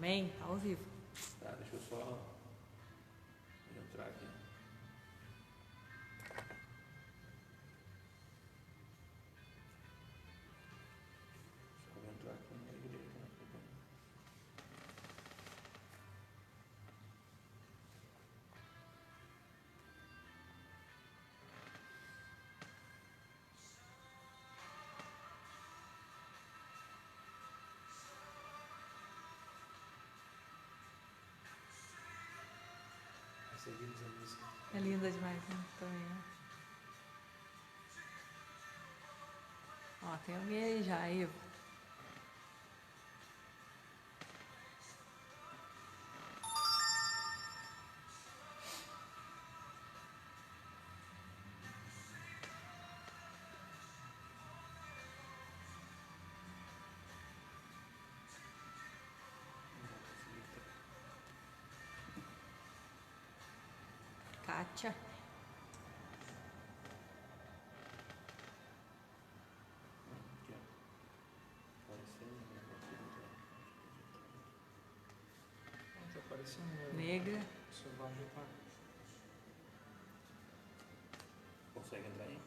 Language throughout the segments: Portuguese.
Amém? Ao vivo. Tá, deixa eu só entrar aqui. Só vou entrar aqui na igreja. Seguimos a música. É linda demais, né? Também, ó. Ó, tem alguém aí já, Ivo. Kátia. Aqui, ó. Aparecendo, né? Tá aparecendo. Negra. O senhor vai ajeitar. Consegue entrar aí?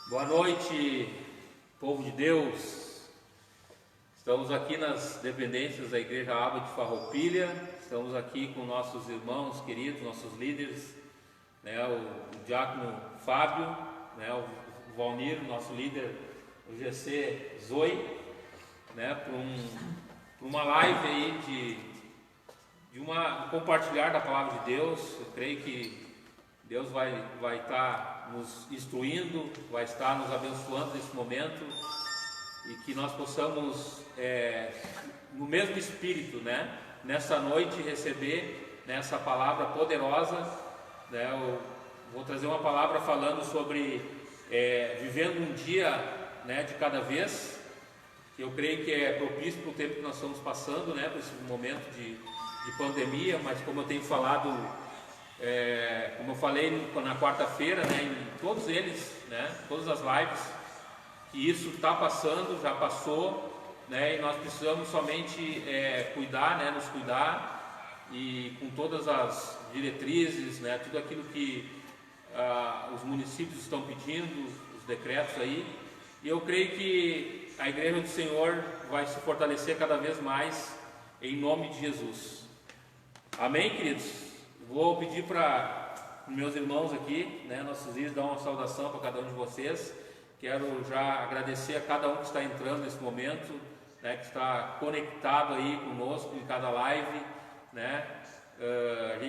Boa noite, povo de Deus. Estamos aqui nas dependências da Igreja Aba de Farroupilha. Estamos aqui com nossos irmãos queridos, nossos líderes, né, o diácono Fábio, né, o Valnir, nosso líder, o GC Zoe, né, para uma live aí de compartilhar da palavra de Deus. Eu creio que Deus vai estar nos instruindo, vai estar nos abençoando nesse momento e que nós possamos, no mesmo espírito, né, nessa noite receber, né, essa palavra poderosa, né. Eu vou trazer uma palavra falando sobre vivendo um dia, né, de cada vez, que eu creio que é propício para o tempo que nós estamos passando, né, para esse momento de pandemia, mas como eu tenho falado, como eu falei na quarta-feira, né, em todos eles, né, todas as lives, que isso está passando, já passou, né, e nós precisamos somente cuidar, né, nos cuidar, e com todas as diretrizes, né, tudo aquilo que os municípios estão pedindo, os decretos aí, e eu creio que a Igreja do Senhor vai se fortalecer cada vez mais, em nome de Jesus. Amém, queridos? Vou pedir para meus irmãos aqui, né, nossos líderes, dar uma saudação para cada um de vocês. Quero já agradecer a cada um que está entrando nesse momento, né, que está conectado aí conosco em cada live, né. A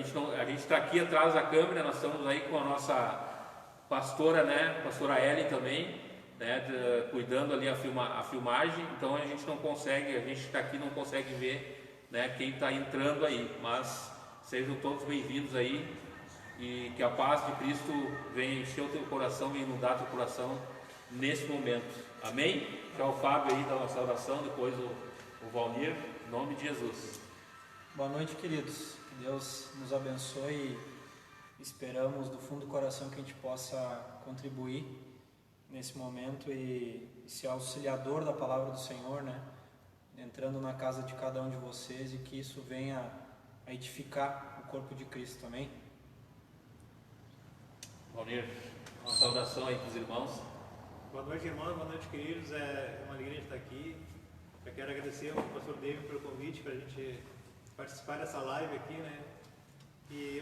gente está aqui atrás da câmera, nós estamos aí com a nossa pastora, né, pastora Ellen também, né, cuidando ali a filmagem. Então a gente não consegue, a gente está aqui não consegue ver, né, quem está entrando aí, mas sejam todos bem-vindos aí e que a paz de Cristo venha encher o teu coração, venha inundar o teu coração nesse momento. Amém? Já o Fábio aí dá uma saudação, depois o Valnir, em nome de Jesus. Boa noite, queridos. Que Deus nos abençoe. Esperamos do fundo do coração que a gente possa contribuir nesse momento e ser auxiliador da palavra do Senhor, né? Entrando na casa de cada um de vocês e que isso venha a edificar o corpo de Cristo, amém? Valnir, uma saudação aí para os irmãos. Boa noite, irmãos, boa noite, queridos. É uma alegria estar aqui. Eu quero agradecer ao pastor David pelo convite para a gente participar dessa live aqui, né? E é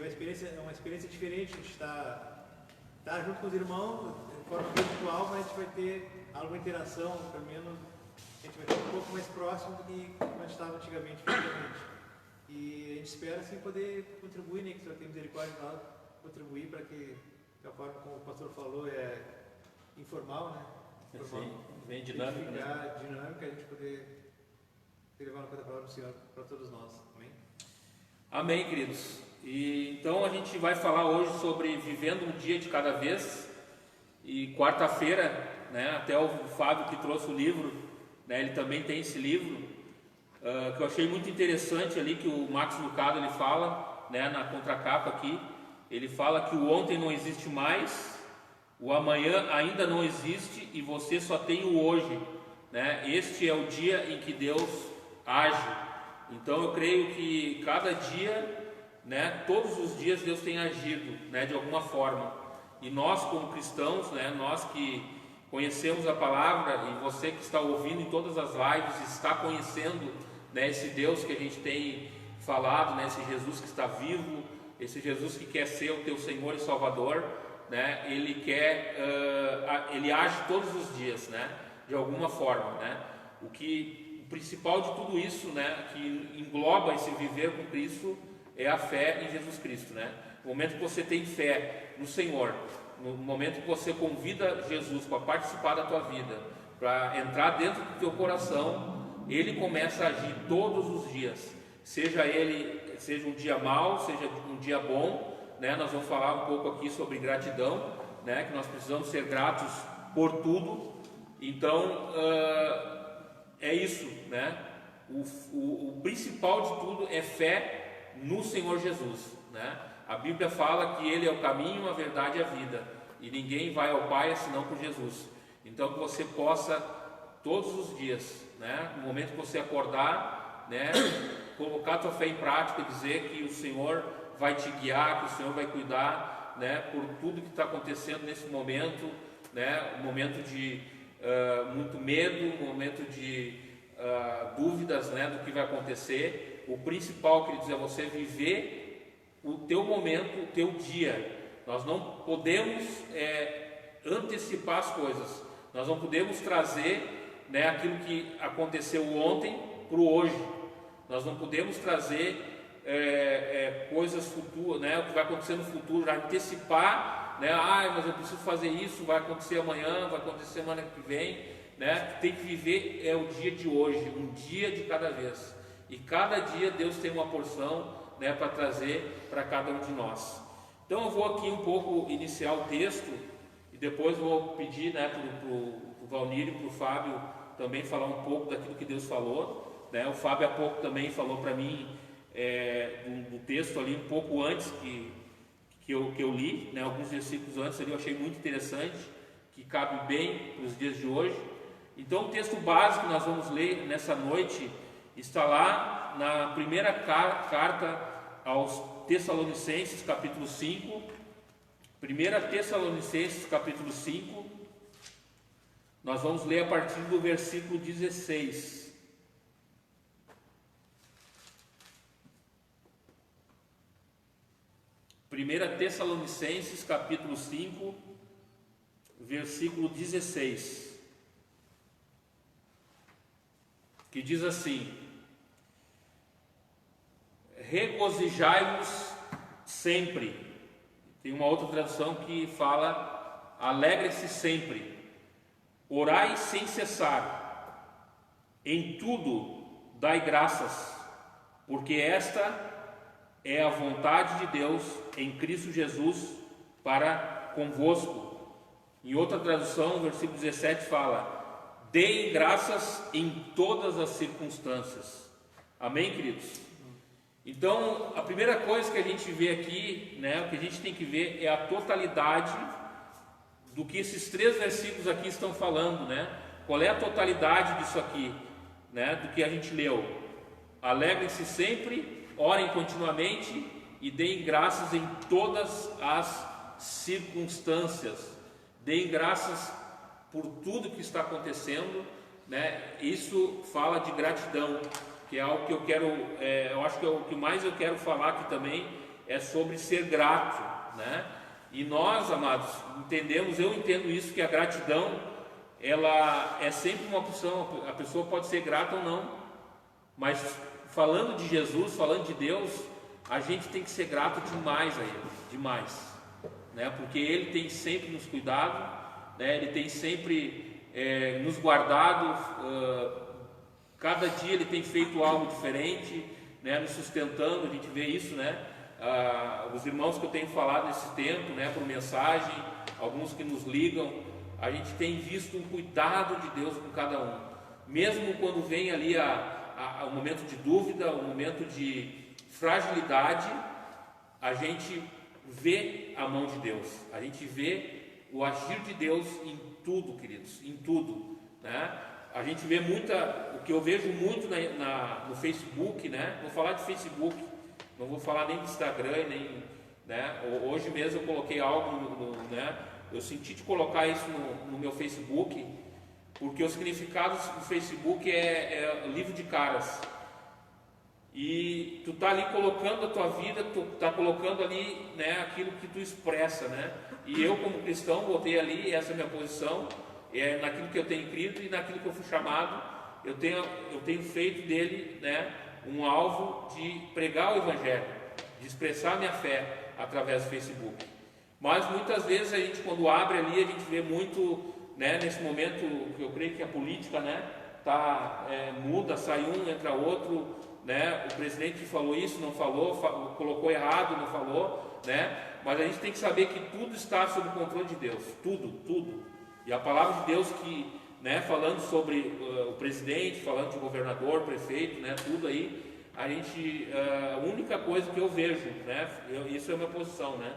uma experiência diferente, a gente está junto com os irmãos, de forma virtual, mas a gente vai ter alguma interação, pelo menos a gente vai ter um pouco mais próximo do que como a gente estava antigamente, fisicamente. E a gente espera assim poder contribuir, né, que o Senhor tem misericórdia de nós, contribuir para que, da forma como o pastor falou, informal, né? Informal, Sim, bem dinâmico, né? Dinâmica, a gente poder levar uma coisa para o Senhor, para todos nós. Amém? Amém, queridos. E então a gente vai falar hoje sobre vivendo um dia de cada vez. E quarta-feira, né, até o Fábio que trouxe o livro, né, ele também tem esse livro, que eu achei muito interessante ali, que o Max Lucado ele fala, né, na contracapa aqui, ele fala que o ontem não existe mais, o amanhã ainda não existe e você só tem o hoje, né? Este é o dia em que Deus age. Então eu creio que cada dia, né, todos os dias Deus tem agido, né, de alguma forma. E nós como cristãos, né, nós que conhecemos a palavra, e você que está ouvindo em todas as lives está conhecendo, né, esse Deus que a gente tem falado, né, esse Jesus que está vivo, esse Jesus que quer ser o teu Senhor e Salvador, né, ele age todos os dias, né, de alguma forma, né. O principal de tudo isso, né, que engloba esse viver com Cristo, é a fé em Jesus Cristo, né. No momento que você tem fé no Senhor, no momento que você convida Jesus para participar da tua vida, para entrar dentro do teu coração, Ele começa a agir todos os dias, seja um dia mau, seja um dia bom, né? Nós vamos falar um pouco aqui sobre gratidão, né? Que nós precisamos ser gratos por tudo. Então é isso, né? O principal de tudo é fé no Senhor Jesus, né? A Bíblia fala que Ele é o caminho, a verdade e a vida, e ninguém vai ao Pai senão por Jesus. Então que você possa todos os dias, né, no momento que você acordar, né, colocar a tua fé em prática e dizer que o Senhor vai te guiar, que o Senhor vai cuidar, né, por tudo que está acontecendo nesse momento, né, um momento de muito medo, um momento de dúvidas, né, do que vai acontecer. O principal, queridos, é você viver o teu momento, o teu dia. Nós não podemos antecipar as coisas, nós não podemos trazer, né, aquilo que aconteceu ontem para o hoje, nós não podemos trazer coisas futuras, né, o que vai acontecer no futuro, antecipar, né, mas eu preciso fazer isso, vai acontecer amanhã, vai acontecer semana que vem, né, tem que viver o dia de hoje, um dia de cada vez, e cada dia Deus tem uma porção, né, para trazer para cada um de nós. Então eu vou aqui um pouco iniciar o texto e depois vou pedir, né, para o Valnir e para o Fábio também falar um pouco daquilo que Deus falou, né? O Fábio há pouco também falou para mim do texto ali um pouco antes que eu li, né, alguns versículos antes ali, eu achei muito interessante, que cabe bem para os dias de hoje. Então o texto básico que nós vamos ler nessa noite está lá na primeira carta aos Tessalonicenses, capítulo 5, 1 Tessalonicenses, capítulo 5, nós vamos ler a partir do versículo 16. Primeira Tessalonicenses, capítulo 5, versículo 16, que diz assim: regozijai-vos sempre. Tem uma outra tradução que fala alegre-se sempre. Orai sem cessar. Em tudo dai graças, porque esta é a vontade de Deus em Cristo Jesus para convosco. Em outra tradução, o versículo 17 fala: deem graças em todas as circunstâncias. Amém, queridos? Então, a primeira coisa que a gente vê aqui, né, o que a gente tem que ver é a totalidade do que esses 3 versículos aqui estão falando, né? Qual é a totalidade disso aqui, né, do que a gente leu? Alegrem-se sempre, orem continuamente e deem graças em todas as circunstâncias. Deem graças por tudo que está acontecendo, né? Isso fala de gratidão, que é algo que eu quero, eu acho que o que mais eu quero falar aqui também é sobre ser grato, né? E nós, amados, eu entendo isso, que a gratidão, ela é sempre uma opção, a pessoa pode ser grata ou não, mas falando de Jesus, falando de Deus, a gente tem que ser grato demais a Ele, demais, né? Porque Ele tem sempre nos cuidado, né? Ele tem sempre nos guardado, cada dia Ele tem feito algo diferente, né? Nos sustentando, a gente vê isso, né? Os irmãos que eu tenho falado nesse tempo, né, por mensagem, alguns que nos ligam, a gente tem visto um cuidado de Deus com cada um, mesmo quando vem ali o momento de dúvida, o momento de fragilidade, a gente vê a mão de Deus, a gente vê o agir de Deus em tudo, queridos, em tudo, né? A gente vê o que eu vejo muito no Facebook, né? Vou falar de Facebook, não vou falar nem de Instagram, nem, né? Hoje mesmo eu coloquei algo, né? Eu senti de colocar isso no meu Facebook, porque o significado do Facebook é livro de caras. E tu tá ali colocando a tua vida, tu tá colocando ali, né, aquilo que tu expressa, né? E eu, como cristão, botei ali, essa é a minha posição, naquilo que eu tenho crido e naquilo que eu fui chamado, eu tenho feito dele, né, um alvo de pregar o Evangelho, de expressar a minha fé através do Facebook. Mas muitas vezes a gente, quando abre ali, a gente vê muito, né, nesse momento que eu creio que a política, né, muda, sai um, entra outro, né? O presidente falou isso, não falou, colocou errado, não falou, né? Mas a gente tem que saber que tudo está sob o controle de Deus, tudo. E a palavra de Deus que, né, falando sobre o presidente, falando de governador, prefeito, né, tudo aí, a única coisa que eu vejo, né, isso é a minha posição, né,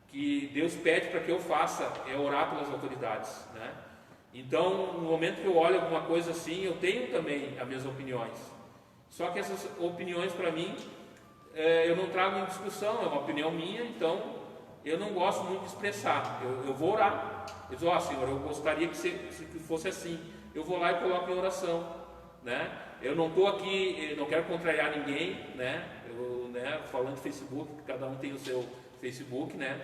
que Deus pede para que eu faça é orar pelas autoridades, né? Então, no momento que eu olho alguma coisa assim, eu tenho também as minhas opiniões. Só que essas opiniões, para mim, eu não trago em discussão, é uma opinião minha, então eu não gosto muito de expressar. Eu vou orar, eu digo, Senhor, eu gostaria que fosse assim. Eu vou lá e coloco em oração, né? Eu não estou aqui, não quero contrariar ninguém, né? Falando de Facebook, cada um tem o seu Facebook, né?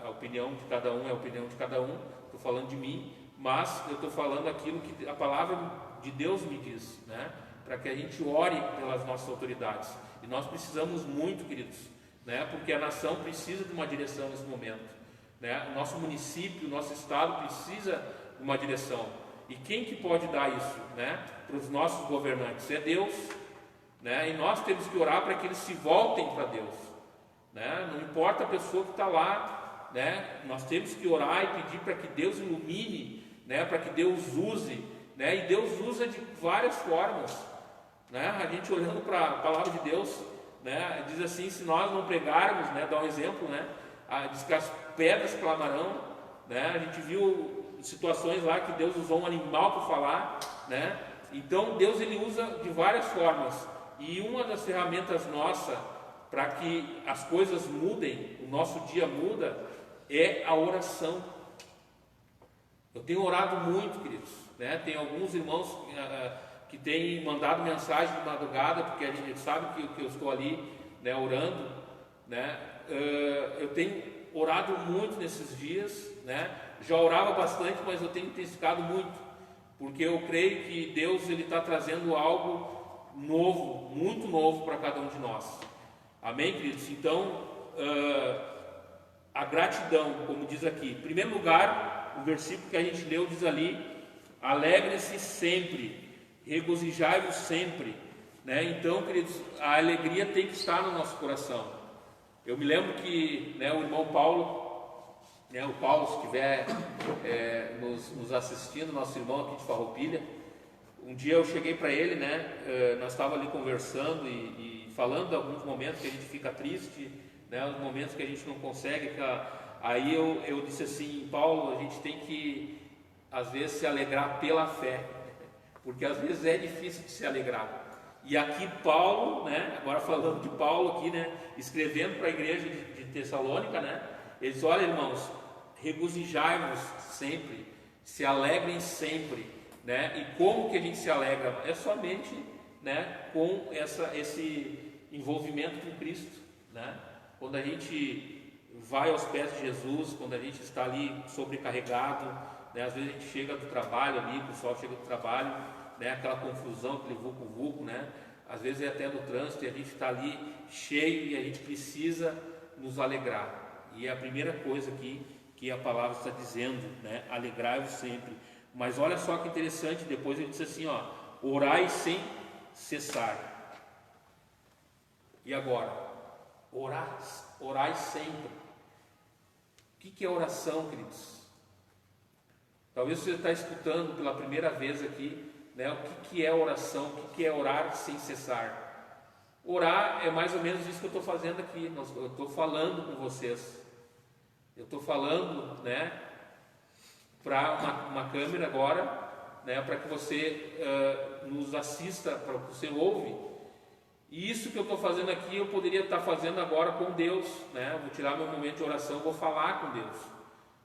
A opinião de cada um é a opinião de cada um. Estou falando de mim, mas eu estou falando aquilo que a palavra de Deus me diz, né? Para que a gente ore pelas nossas autoridades. E nós precisamos muito, queridos, né? Porque a nação precisa de uma direção nesse momento, né? O nosso município, o nosso estado precisa de uma direção. E quem que pode dar isso, né, para os nossos governantes? É Deus, né? E nós temos que orar para que eles se voltem para Deus, né? Não importa a pessoa que está lá, né? Nós temos que orar e pedir para que Deus ilumine, né? Para que Deus use, né? E Deus usa de várias formas, né? A gente olhando para a palavra de Deus, né, diz assim, se nós não pregarmos, né, dá um exemplo, né, diz que as pedras clamarão, né? A gente viu situações lá que Deus usou um animal para falar, né? Então Deus, ele usa de várias formas, e uma das ferramentas nossa para que as coisas mudem, o nosso dia muda, é a oração. Eu tenho orado muito, queridos, né? Tem alguns irmãos que têm mandado mensagem de madrugada, porque a gente sabe que eu estou ali, né, orando, né? Eu tenho orado muito nesses dias, né? Já orava bastante, mas eu tenho intensificado muito, porque eu creio que Deus, ele está trazendo algo novo, muito novo para cada um de nós. Amém, queridos? Então, a gratidão, como diz aqui, em primeiro lugar, o versículo que a gente leu diz ali: alegre-se sempre, regozijai-vos sempre, né? Então, queridos, a alegria tem que estar no nosso coração. Eu me lembro que, né, o irmão Paulo, né, o Paulo, se estiver nos assistindo, nosso irmão aqui de Farroupilha, um dia eu cheguei para ele, né, nós estávamos ali conversando e falando de alguns momentos que a gente fica triste, né, os momentos que a gente não consegue, aí eu disse assim: Paulo, a gente tem que às vezes se alegrar pela fé, porque às vezes é difícil de se alegrar. E aqui Paulo, né, agora falando de Paulo aqui, né, escrevendo para a igreja de Tessalônica, né, ele diz: olha, irmãos, regozijai-vos sempre, se alegrem sempre, né? E como que a gente se alegra? É somente, né, com esse envolvimento com Cristo, né? Quando a gente vai aos pés de Jesus, quando a gente está ali sobrecarregado, né? Às vezes a gente chega do trabalho ali, o pessoal chega do trabalho, né? Aquela confusão, aquele vulco-vulco, né? Às vezes é até no trânsito, e a gente está ali cheio e a gente precisa nos alegrar. E é a primeira coisa que a palavra está dizendo, né? Alegrai-vos sempre. Mas olha só que interessante, depois ele disse assim, ó: orai sem cessar. E agora? Orai sempre. O que é oração, queridos? Talvez você está escutando pela primeira vez aqui, né? O que é oração? O que é orar sem cessar? Orar é mais ou menos isso que eu estou fazendo aqui. Eu estou falando com vocês. Eu estou falando, né, para uma câmera agora, né, para que você nos assista, para que você ouve. E isso que eu estou fazendo aqui, eu poderia estar fazendo agora com Deus, né? Vou tirar meu momento de oração, vou falar com Deus,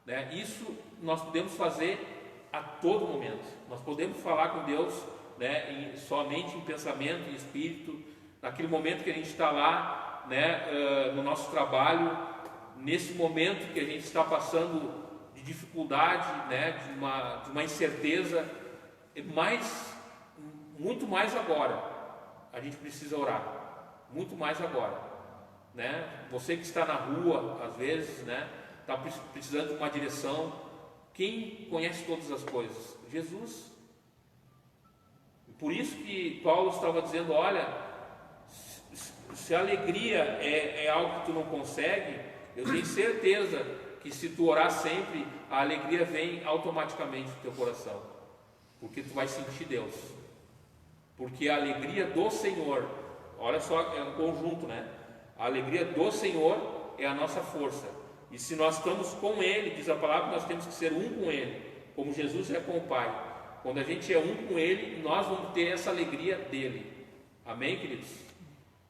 né? Isso nós podemos fazer a todo momento. Nós podemos falar com Deus, né, somente em pensamento, em espírito, naquele momento que a gente está lá, né, no nosso trabalho, nesse momento que a gente está passando de dificuldade, né, de uma incerteza, muito mais agora a gente precisa orar, muito mais agora, né? Você que está na rua, às vezes, né, está precisando de uma direção. Quem conhece todas as coisas? Jesus. Por isso que Paulo estava dizendo, olha, se a alegria é algo que tu não consegue, eu tenho certeza que se tu orar sempre, a alegria vem automaticamente no teu coração, porque tu vai sentir Deus. Porque a alegria do Senhor, olha só, é um conjunto, né? A alegria do Senhor é a nossa força. E se nós estamos com Ele, diz a palavra, nós temos que ser um com Ele, como Jesus é com o Pai. Quando a gente é um com Ele, nós vamos ter essa alegria dele. Amém, queridos?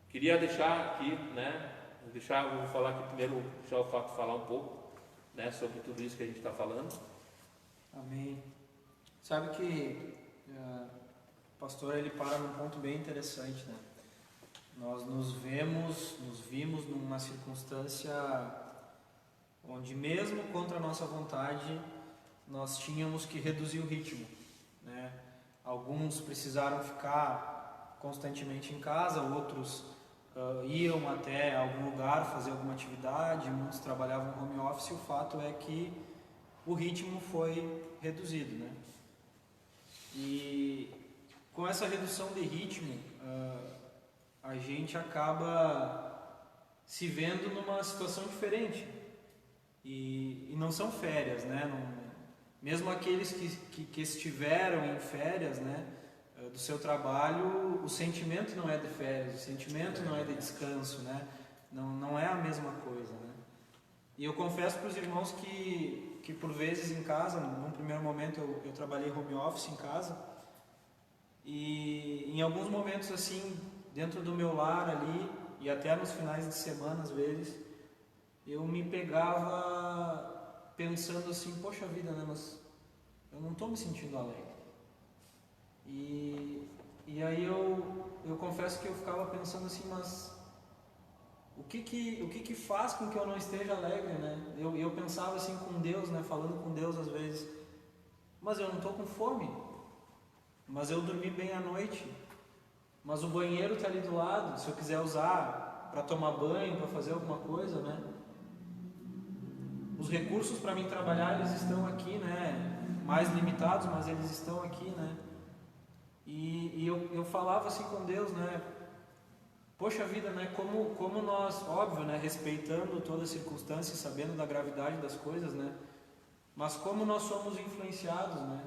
Queria deixar aqui, né? Vou falar aqui primeiro, deixar o Fato falar um pouco, né, sobre tudo isso que a gente está falando. Amém. Sabe que o pastor, ele para num ponto bem interessante, né? Nós nos vimos numa circunstância onde, mesmo contra a nossa vontade, nós tínhamos que reduzir o ritmo, né? Alguns precisaram ficar constantemente em casa, outros iam até algum lugar fazer alguma atividade, muitos trabalhavam home office. E o fato é que o ritmo foi reduzido, né? E com essa redução de ritmo, a gente acaba se vendo numa situação diferente. E não são férias, né? Mesmo aqueles que estiveram em férias, né, do seu trabalho, o sentimento não é de férias, o sentimento não é de descanso, né? Não é a mesma coisa, né? E eu confesso para os irmãos que por vezes em casa, num primeiro momento eu trabalhei home office em casa, e em alguns momentos assim, dentro do meu lar ali, e até nos finais de semana às vezes, eu me pegava pensando assim, poxa vida, né, mas eu não estou me sentindo alegre. E aí eu confesso que eu ficava pensando assim, mas o que faz com que eu não esteja alegre, né? Eu pensava assim com Deus, né, falando com Deus às vezes, mas eu não estou com fome, mas eu dormi bem à noite, mas o banheiro está ali do lado, se eu quiser usar para tomar banho, para fazer alguma coisa, né? Os recursos para mim trabalhar, eles estão aqui, né? Mais limitados, mas eles estão aqui, né? E eu falava assim com Deus, né? Poxa vida, né? Como nós, óbvio, né? Respeitando toda a circunstância, sabendo da gravidade das coisas, né? Mas como nós somos influenciados, né?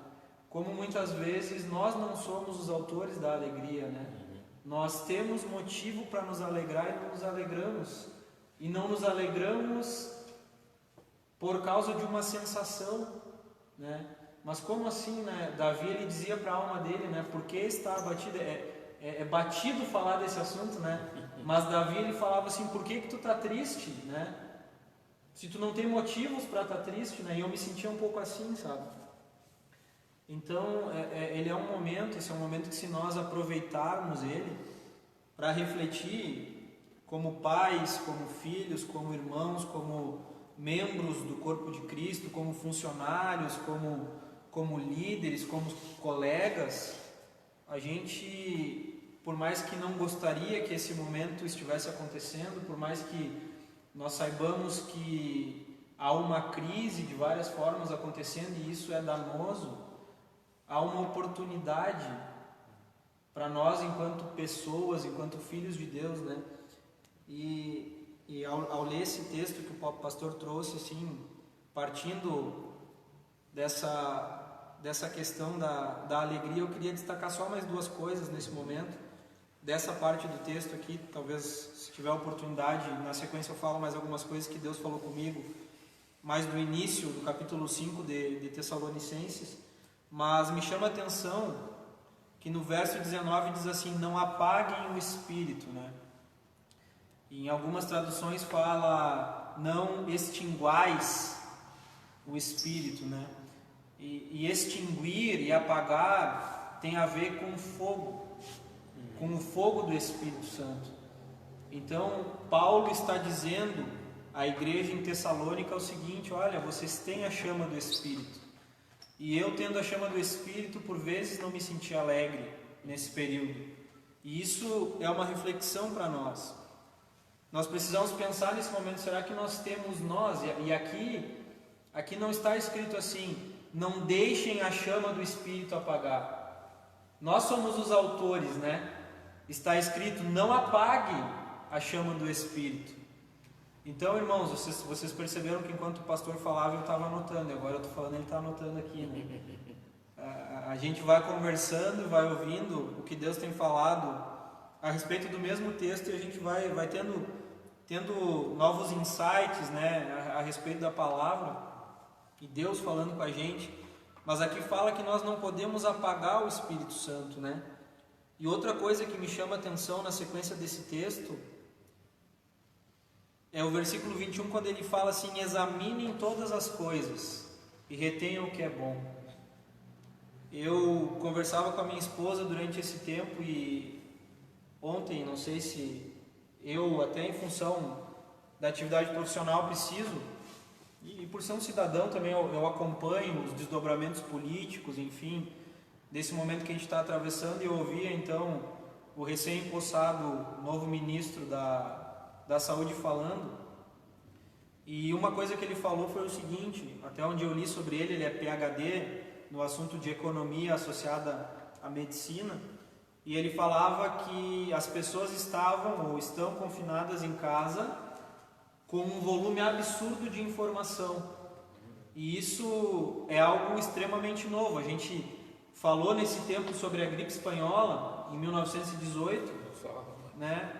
Como muitas vezes nós não somos os autores da alegria, né? Nós temos motivo para nos alegrar e não nos alegramos. E não nos alegramos por causa de uma sensação, né? Mas como assim, né? Davi, ele dizia para a alma dele, né? Porque está abatido, é batido falar desse assunto, né? Mas Davi, ele falava assim, por que tu está triste, né? Se tu não tem motivos para estar triste, né? E eu me sentia um pouco assim, sabe? Então, esse é um momento que, se nós aproveitarmos ele para refletir como pais, como filhos, como irmãos, como membros do corpo de Cristo, como funcionários, como líderes, como colegas, a gente, por mais que não gostaria que esse momento estivesse acontecendo, por mais que nós saibamos que há uma crise de várias formas acontecendo e isso é danoso, há uma oportunidade para nós enquanto pessoas, enquanto filhos de Deus, né? E ao ler esse texto que o pastor trouxe, assim, partindo dessa questão da alegria, eu queria destacar só mais duas coisas nesse momento. dessa parte do texto aqui, talvez se tiver oportunidade, na sequência eu falo mais algumas coisas que Deus falou comigo, mais do início do capítulo 5 de Tessalonicenses, mas me chama a atenção que no verso 19 diz assim, não apaguem o espírito, né? Em algumas traduções fala, não extinguais o espírito, né? E extinguir e apagar tem a ver com fogo, com o fogo do Espírito Santo. Então, Paulo está dizendo à igreja em Tessalônica o seguinte, olha, vocês têm a chama do Espírito. E eu, tendo a chama do Espírito, por vezes não me senti alegre nesse período. E isso é uma reflexão para nós. Nós precisamos pensar nesse momento, será que nós temos nós? E aqui não está escrito assim, não deixem a chama do Espírito apagar. Nós somos os autores, né? Está escrito, não apague a chama do Espírito. Então, irmãos, vocês perceberam que enquanto o pastor falava eu estava anotando, agora eu estou falando, ele está anotando aqui, né? A gente vai conversando, vai ouvindo o que Deus tem falado a respeito do mesmo texto e a gente vai tendo novos insights, né, a respeito da palavra e Deus falando com a gente. Mas aqui fala que nós não podemos apagar o Espírito Santo, né? E outra coisa que me chama a atenção na sequência desse texto é o versículo 21, quando ele fala assim, examinem todas as coisas e retenham o que é bom. Eu conversava com a minha esposa durante esse tempo e ontem, não sei se eu, até em função da atividade profissional, preciso, e por ser um cidadão também eu acompanho os desdobramentos políticos, enfim, desse momento que a gente está atravessando, e eu ouvia então o recém-empossado novo ministro da Saúde falando, e uma coisa que ele falou foi o seguinte, até onde eu li sobre ele é PhD no assunto de economia associada à medicina, e ele falava que as pessoas estavam ou estão confinadas em casa com um volume absurdo de informação, e isso é algo extremamente novo. A gente falou nesse tempo sobre a gripe espanhola em 1918, né?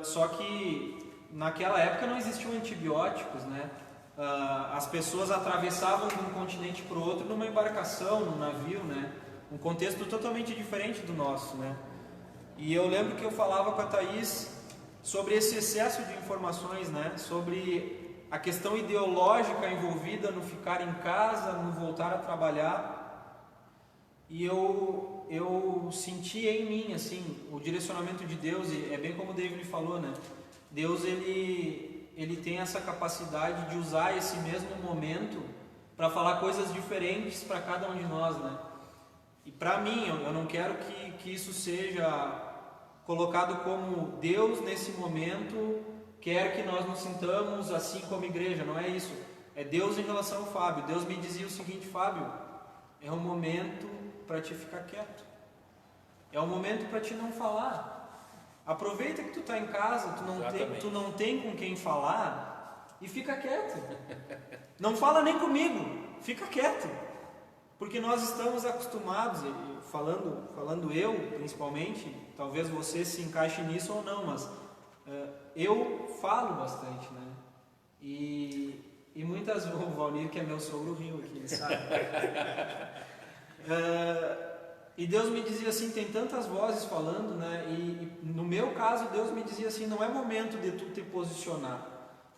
Só que naquela época não existiam antibióticos, né? As pessoas atravessavam de um continente para o outro numa embarcação, num navio, né? Um contexto totalmente diferente do nosso, né? E eu lembro que eu falava com a Thaís sobre esse excesso de informações, né? Sobre a questão ideológica envolvida no ficar em casa, no voltar a trabalhar. E eu senti em mim, assim, o direcionamento de Deus, e é bem como o David falou, né? Deus, ele tem essa capacidade de usar esse mesmo momento para falar coisas diferentes para cada um de nós, né? E para mim, eu não quero que isso seja colocado como Deus nesse momento quer que nós nos sintamos assim como igreja, não é isso. É Deus em relação ao Fábio. Deus me dizia o seguinte, Fábio, é um momento para te ficar quieto. É um momento para te não falar. Aproveita que tu está em casa, tu não tem com quem falar e fica quieto. Não fala nem comigo, fica quieto. Porque nós estamos acostumados, falando eu principalmente, talvez você se encaixe nisso ou não, mas eu falo bastante, né? E muitas vezes, o Valnir, que é meu sogro, riu aqui, ele sabe. E Deus me dizia assim, tem tantas vozes falando, né? E no meu caso, Deus me dizia assim, não é momento de tu te posicionar.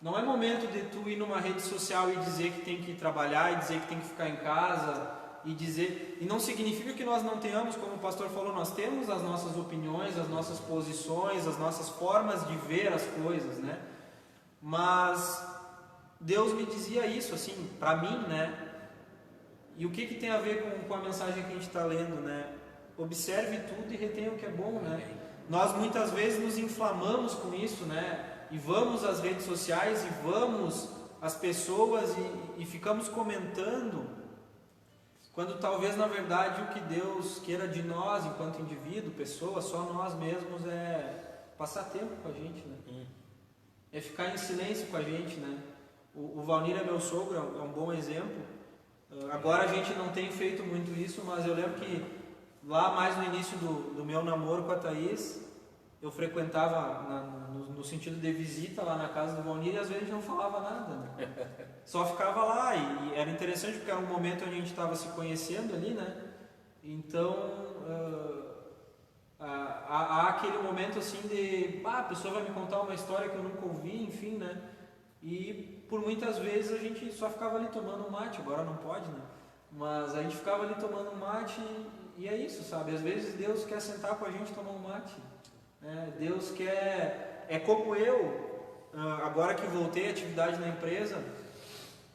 Não é momento de tu ir numa rede social e dizer que tem que trabalhar, e dizer que tem que ficar em casa, e não significa que nós não tenhamos, como o pastor falou, nós temos as nossas opiniões, as nossas posições, as nossas formas de ver as coisas, né? Mas Deus me dizia isso, assim, para mim, né? E o que tem a ver com a mensagem que a gente está lendo, né? Observe tudo e retenha o que é bom, né? Nós muitas vezes nos inflamamos com isso, né? E vamos às redes sociais e vamos às pessoas e ficamos comentando, quando talvez na verdade o que Deus queira de nós enquanto indivíduo, pessoa, só nós mesmos é passar tempo com a gente, né? É ficar em silêncio com a gente, né? O Valnir é meu sogro, é um bom exemplo. Agora a gente não tem feito muito isso, mas eu lembro que lá mais no início do meu namoro com a Thaís, eu frequentava no sentido de visita lá na casa do Valnir e às vezes não falava nada, né? Só ficava lá e era interessante porque era um momento onde a gente estava se conhecendo ali, né? Então há aquele momento assim de a pessoa vai me contar uma história que eu nunca ouvi, enfim, né? E por muitas vezes a gente só ficava ali tomando um mate, agora não pode, né? Mas a gente ficava ali tomando um mate e é isso, sabe? Às vezes Deus quer sentar com a gente e tomar um mate, né? Deus quer... É como eu, agora que voltei à atividade na empresa,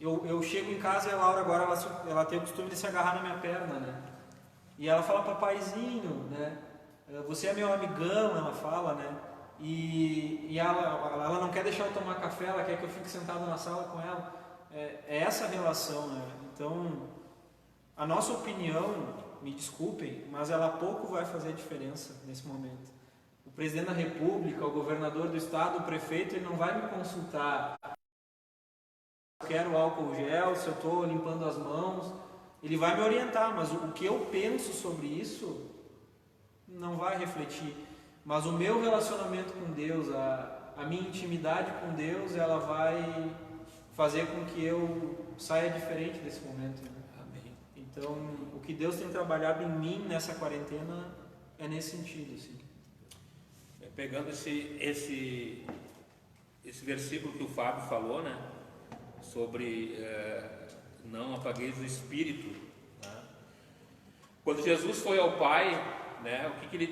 eu chego em casa e a Laura agora ela tem o costume de se agarrar na minha perna, né? E ela fala, papaizinho, né? Você é meu amigão, ela fala, né? E ela não quer deixar eu tomar café, ela quer que eu fique sentado na sala com ela. É essa relação, né? Então, a nossa opinião, me desculpem, mas ela pouco vai fazer diferença nesse momento. O presidente da República, o governador do estado, o prefeito, ele não vai me consultar se eu quero álcool gel, se eu estou limpando as mãos. Ele vai me orientar, mas o que eu penso sobre isso não vai refletir. Mas o meu relacionamento com Deus, a minha intimidade com Deus, ela vai fazer com que eu saia diferente desse momento, né? Amém. Então, o que Deus tem trabalhado em mim nessa quarentena é nesse sentido, assim. Pegando esse versículo que o Fábio falou, né? Sobre não apagueis o Espírito, né? Quando Jesus foi ao Pai, né, o que ele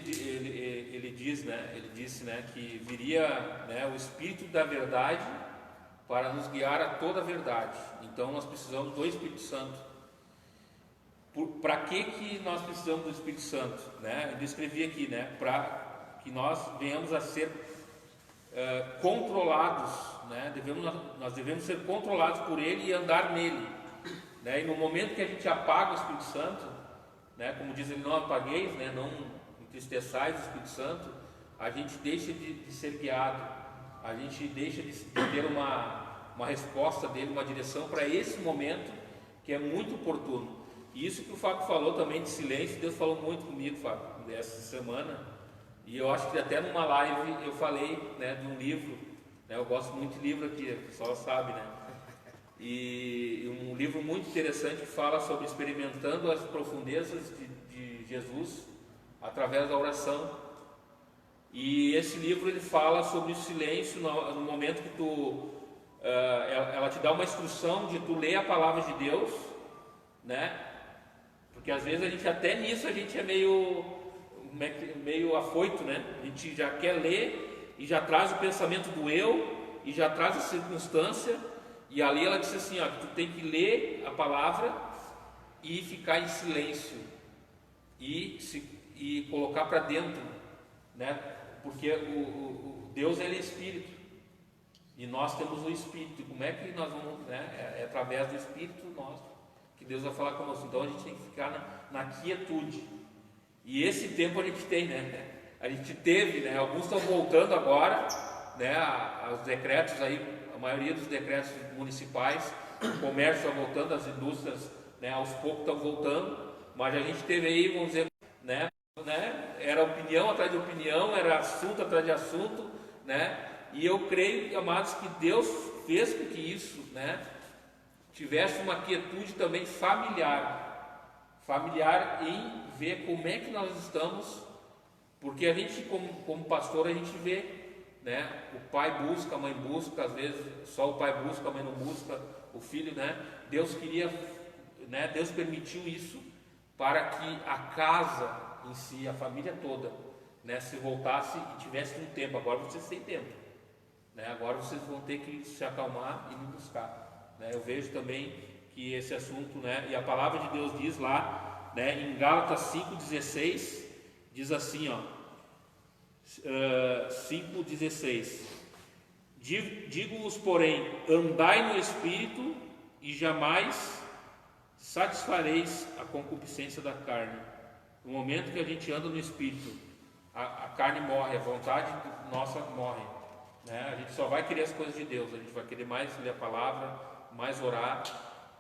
diz, né? Ele disse, né, que viria, né, o Espírito da verdade para nos guiar a toda a verdade. Então nós precisamos do Espírito Santo. Para que nós precisamos do Espírito Santo, né? Ele escrevia aqui, né, para que nós venhamos a ser controlados, né? Nós devemos ser controlados por Ele e andar nele, né? E no momento que a gente apaga o Espírito Santo, né, como diz ele, não apagueis, né, não entristeçais o Espírito Santo, a gente deixa de ser guiado, a gente deixa de ter uma resposta dele, uma direção para esse momento que é muito oportuno. E isso que o Fábio falou também de silêncio, Deus falou muito comigo, Fábio, essa semana, e eu acho que até numa live eu falei, né, de um livro, né, eu gosto muito de livro aqui, o pessoal sabe, né? E um livro muito interessante que fala sobre experimentando as profundezas de Jesus através da oração. E esse livro ele fala sobre o silêncio no momento que ela te dá uma instrução de tu ler a palavra de Deus, né? Porque às vezes a gente até nisso a gente é meio afoito, né? A gente já quer ler e já traz o pensamento do eu e já traz a circunstância. E ali ela disse assim, ó, que tu tem que ler a palavra e ficar em silêncio e colocar para dentro, né? Porque o Deus ele é Espírito e nós temos o Espírito. E como é que nós vamos, né? É através do Espírito nosso que Deus vai falar conosco. Então a gente tem que ficar na quietude. E esse tempo a gente tem, né? A gente teve, né? Alguns estão voltando agora, né? Os decretos aí. A maioria dos decretos municipais, o comércio está voltando, as indústrias, né, aos poucos estão voltando, mas a gente teve aí, vamos dizer, né, era opinião atrás de opinião, era assunto atrás de assunto, né, e eu creio, amados, que Deus fez com que isso, né, tivesse uma quietude também familiar em ver como é que nós estamos, porque a gente, como pastor, a gente vê, né? O pai busca, a mãe busca, às vezes só o pai busca, a mãe não busca, o filho, né? Deus queria, né? Deus permitiu isso para que a casa em si, a família toda, né, se voltasse e tivesse um tempo. Agora vocês têm tempo, né? Agora vocês vão ter que se acalmar e me buscar, né? Eu vejo também que esse assunto, né? E a palavra de Deus diz lá, né? Em Gálatas 5,16 diz assim, ó. 5,16 Digo-vos, porém, andai no Espírito e jamais satisfareis a concupiscência da carne. No momento que a gente anda no Espírito, a carne morre, a vontade nossa morre, né? A gente só vai querer as coisas de Deus, a gente vai querer mais ler a palavra, mais orar,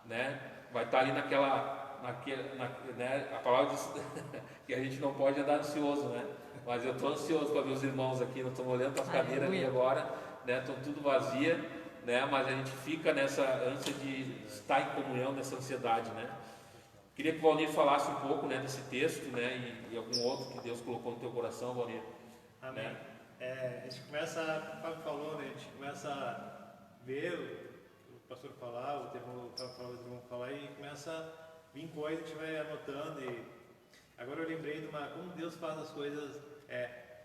né? Vai estar ali né, a palavra diz que a gente não pode andar ansioso, né? Mas eu estou ansioso para ver os irmãos aqui, nós estamos olhando para as cadeiras aqui agora, né? Estão tudo vazia, né? Mas a gente fica nessa ânsia de estar em comunhão, nessa ansiedade, né? Queria que o Valnir falasse um pouco, né, desse texto, né, e algum outro que Deus colocou no teu coração, Valnir. Amém. Né? A gente começa, o Fábio falou, né? A gente começa a ver o pastor falar, o irmão falar e começa a vir coisas, a gente vai anotando. E agora eu lembrei de como Deus faz as coisas.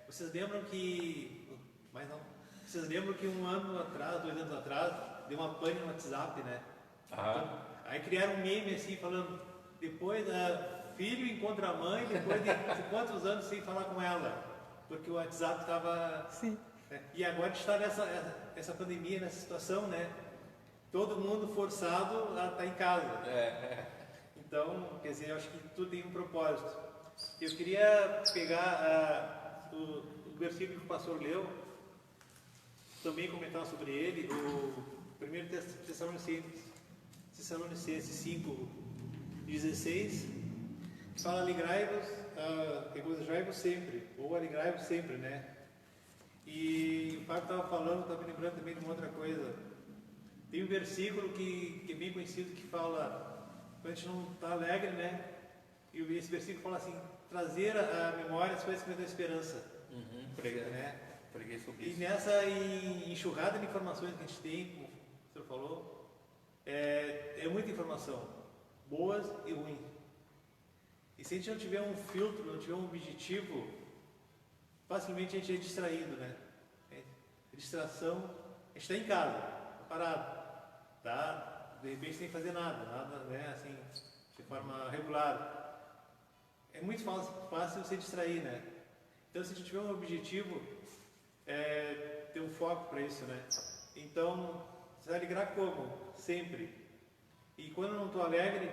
Vocês lembram que. Mas não. Vocês lembram que 1 ano atrás, 2 anos atrás, deu uma pane no WhatsApp, né? Então, aí criaram um meme assim, falando, depois filho encontra a mãe, depois de quantos anos sem falar com ela? Porque o WhatsApp estava. Sim. E agora está essa pandemia, nessa situação, né? Todo mundo forçado a estar em casa. Então, quer dizer, eu acho que tudo tem um propósito. Eu queria pegar o versículo que o pastor leu, também comentar sobre ele, o 1 Tessalonicenses 5, 16, que fala alegrai-vos, regozijai-vos sempre, ou alegrai-vos sempre, né? E o Fábio estava falando, estava me lembrando também de uma outra coisa. Tem um versículo que é bem conhecido que fala, quando a gente não está alegre, né? E esse versículo fala assim, trazer à memória as coisas que nos dão esperança. Preguei sobre E isso. nessa enxurrada de informações que a gente tem, como o senhor falou, é muita informação, boas e ruins. E se a gente não tiver um filtro, não tiver um objetivo, facilmente a gente é distraído, né? Distração, a gente está em casa, parado, tá? De repente sem fazer nada, né? Assim, de forma regular. É muito fácil você distrair, né? Então, se a gente tiver um objetivo, ter um foco para isso, né? Então, você vai alegrar como? Sempre. E quando eu não estou alegre,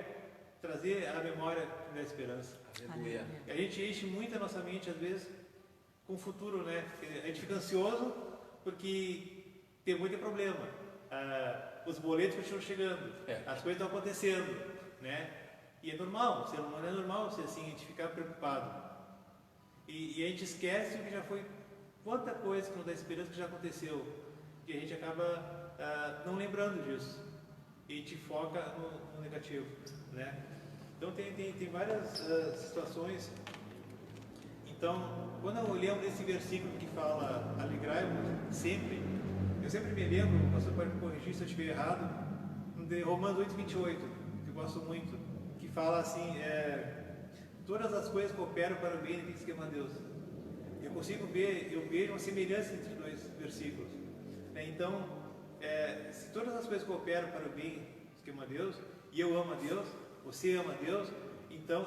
trazer a memória da esperança. Aleluia. A gente enche muito a nossa mente, às vezes, com o futuro, né? A gente fica ansioso porque tem muito problema. Os boletos continuam chegando, as coisas estão acontecendo, né? E é normal, o ser humano é normal ser assim, a gente ficar preocupado. E a gente esquece o que já foi, quanta coisa que nos dá esperança que já aconteceu, e a gente acaba não lembrando disso, e a gente foca no negativo, né? Então tem várias situações. Então, quando eu lembro desse versículo que fala alegrai-vos sempre, eu sempre me lembro, o pastor pode me corrigir se eu estiver errado, de Romanos 8:28, que eu gosto muito, que fala assim, todas as coisas cooperam para o bem daqueles que amam a Deus. Eu vejo uma semelhança entre os dois versículos, né? Então, se todas as coisas cooperam para o bem dos que amam a Deus, e eu amo a Deus, você ama a Deus, então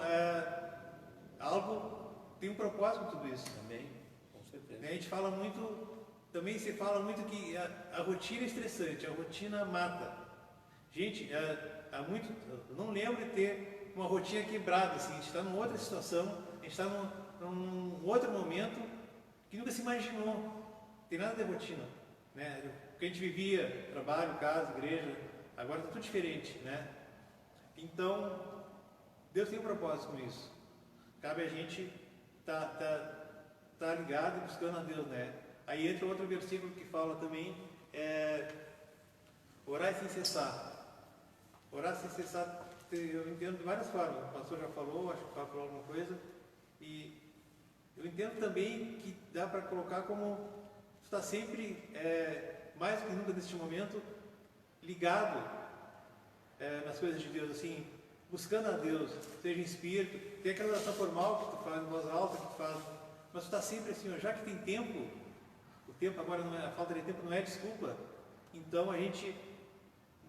algo tem um propósito com tudo isso. Amém, com certeza. A gente fala muito, também se fala muito que a rotina é estressante, a rotina mata. Gente, eu não lembro de ter uma rotina quebrada, assim, a gente está numa outra situação, a gente está num outro momento que nunca se imaginou. Não tem nada de rotina, né? O que a gente vivia, trabalho, casa, igreja, agora está tudo diferente, né? Então, Deus tem um propósito com isso. Cabe a gente tá ligado e buscando a Deus, né? Aí entra outro versículo que fala também, orar sem cessar. Orar sem cessar, eu entendo de várias formas. O pastor já falou, acho que o pastor falou alguma coisa. E eu entendo também que dá para colocar como está sempre, mais do que nunca neste momento, ligado nas coisas de Deus, assim, buscando a Deus, seja em espírito. Tem aquela oração formal que tu faz, em voz alta que tu faz, mas tu está sempre assim, ó, já que tem tempo, o tempo agora não a falta de tempo não é desculpa, então a gente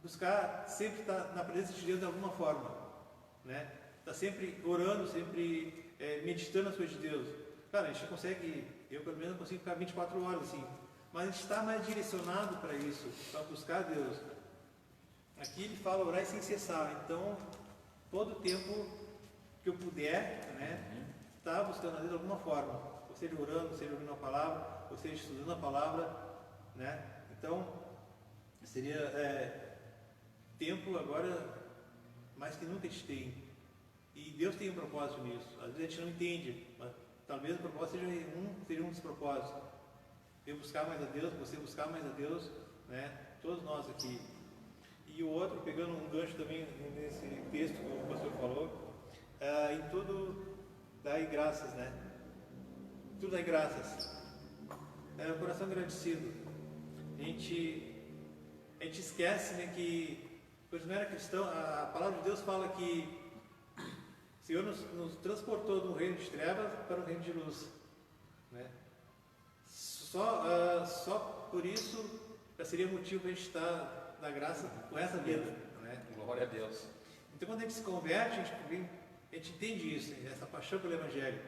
buscar sempre estar na presença de Deus de alguma forma, né? Está sempre orando, sempre meditando as coisas de Deus. Cara, a gente consegue, eu pelo menos consigo ficar 24 horas assim, mas a gente está mais direcionado para isso, para buscar Deus. Aqui ele fala orar sem cessar, então todo o tempo que eu puder, né, estar buscando a Deus de alguma forma, ou seja orando, ou seja ouvindo a palavra, ou seja estudando a palavra, né? Então seria tempo agora mais que nunca a gente tem E Deus tem um propósito nisso. Às vezes a gente não entende, mas talvez o propósito seja um dos propósitos. Eu buscar mais a Deus, você buscar mais a Deus, né? Todos nós aqui. E o outro, pegando um gancho também nesse texto que o pastor falou, em tudo dai graças, né? Tudo dai graças. É um coração agradecido. A gente esquece, né, que quando não era cristão, a palavra de Deus fala que o Senhor nos transportou do reino de trevas para o reino de luz, né? Só por isso já seria motivo para a gente estar na graça com essa vida, né? Glória a Deus. Então, quando a gente se converte, a gente entende isso, né? Essa paixão pelo Evangelho.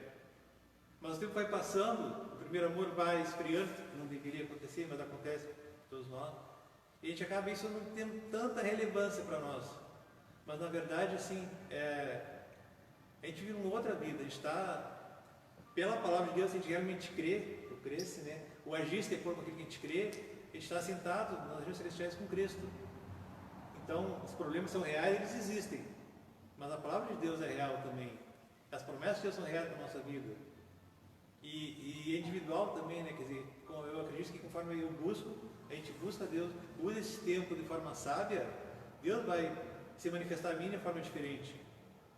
Mas o tempo vai passando, o primeiro amor vai esfriando, não deveria acontecer, mas acontece com todos nós. E a gente acaba isso não tendo tanta relevância para nós. Mas na verdade, assim, a gente vive uma outra vida. A gente está, pela palavra de Deus, a gente realmente crê, ou cresce, né? O agir de acordo com aquilo que a gente crê, a gente está sentado nas regiões celestiais com Cristo. Então, os problemas são reais, eles existem. Mas a palavra de Deus é real também. As promessas de Deus são reais na nossa vida. E individual também, né? Quer dizer, eu acredito que conforme eu busco, a gente busca Deus, usa esse tempo de forma sábia, Deus vai se manifestar a mim de forma diferente.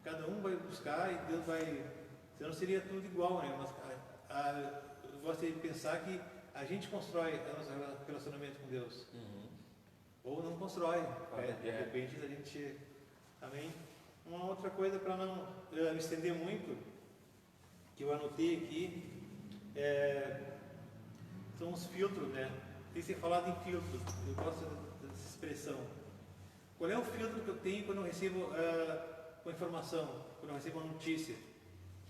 Cada um vai buscar e Deus vai... Senão seria tudo igual, né? Mas eu gosto de pensar que a gente constrói o nosso relacionamento com Deus. Ou não constrói. Depende da gente... Amém? Uma outra coisa, para não me estender muito, que eu anotei aqui, são os filtros, né? Tem que ser falado em filtros. Eu gosto dessa expressão. Qual é o filtro que eu tenho quando eu recebo uma informação, quando eu recebo uma notícia,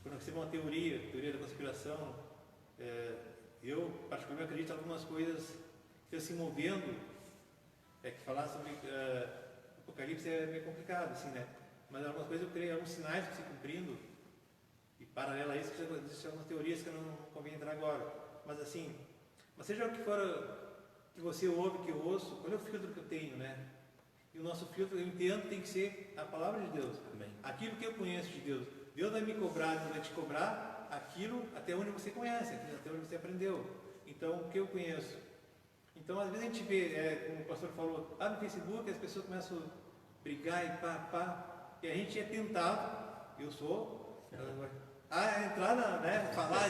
quando eu recebo uma teoria da conspiração? Eu, particularmente, acredito em algumas coisas que estão se movendo. Que falar sobre Apocalipse é meio complicado, assim, né? Mas algumas coisas eu creio, alguns sinais que se cumprindo. E paralelo a isso, existem algumas teorias que eu não convém entrar agora. Mas assim, seja o que for que você ouve, que eu ouço, qual é o filtro que eu tenho, né? E o nosso filtro, eu entendo, tem que ser a palavra de Deus. Amém. Aquilo que eu conheço de Deus. Deus vai me cobrar, Deus vai te cobrar aquilo até onde você conhece, até onde você aprendeu. Então, o que eu conheço. Então, às vezes a gente vê, como o pastor falou, lá no Facebook as pessoas começam a brigar e pá, e a gente é tentado, eu sou, entrar né, falar,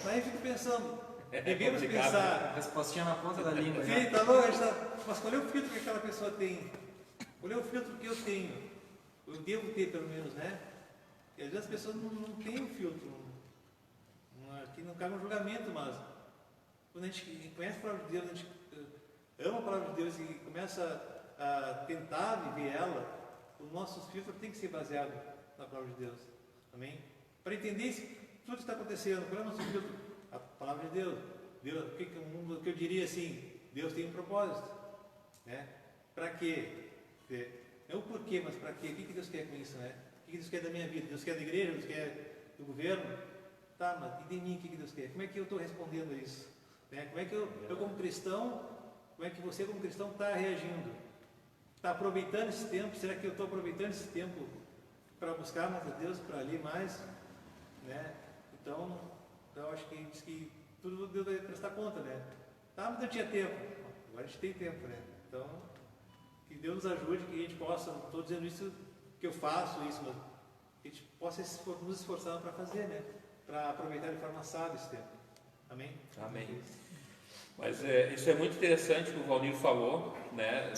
mas eu fico pensando, devemos pensar... Respostinha na ponta da língua. Sim, tá bom, mas qual é o filtro que aquela pessoa tem? Qual é o filtro que eu tenho? Eu devo ter, pelo menos, né? E às vezes as pessoas não têm um filtro. Aqui não cabe um julgamento, mas quando a gente conhece a palavra de Deus, a gente ama a palavra de Deus e começa a tentar viver ela, os nossos filtros têm que ser baseados na palavra de Deus. Amém? Para entender se tudo está acontecendo, qual é o nosso filtro? A palavra de Deus. O que eu diria assim? Deus tem um propósito. Né? Para quê? Não o porquê, mas para quê? O que Deus quer com isso? Né? O que Deus quer da minha vida? Deus quer da igreja? Deus quer do governo? Tá, mas e de mim o que Deus quer? Como é que eu estou respondendo a isso? Né? Como é que eu como cristão, como é que você como cristão está reagindo? Está aproveitando esse tempo? Será que eu estou aproveitando esse tempo para buscar mais a Deus, para ler mais? Né? Então, eu acho que diz que tudo Deus vai prestar conta, né? Tá, mas eu tinha tempo. Agora a gente tem tempo, né? Então, que Deus nos ajude, que a gente possa, não estou dizendo isso que eu faço, isso, mas que a gente possa nos esforçar para fazer, né? Para aproveitar de forma sábia esse tempo. Amém? Amém. Mas isso é muito interessante o que o Valdir falou, né?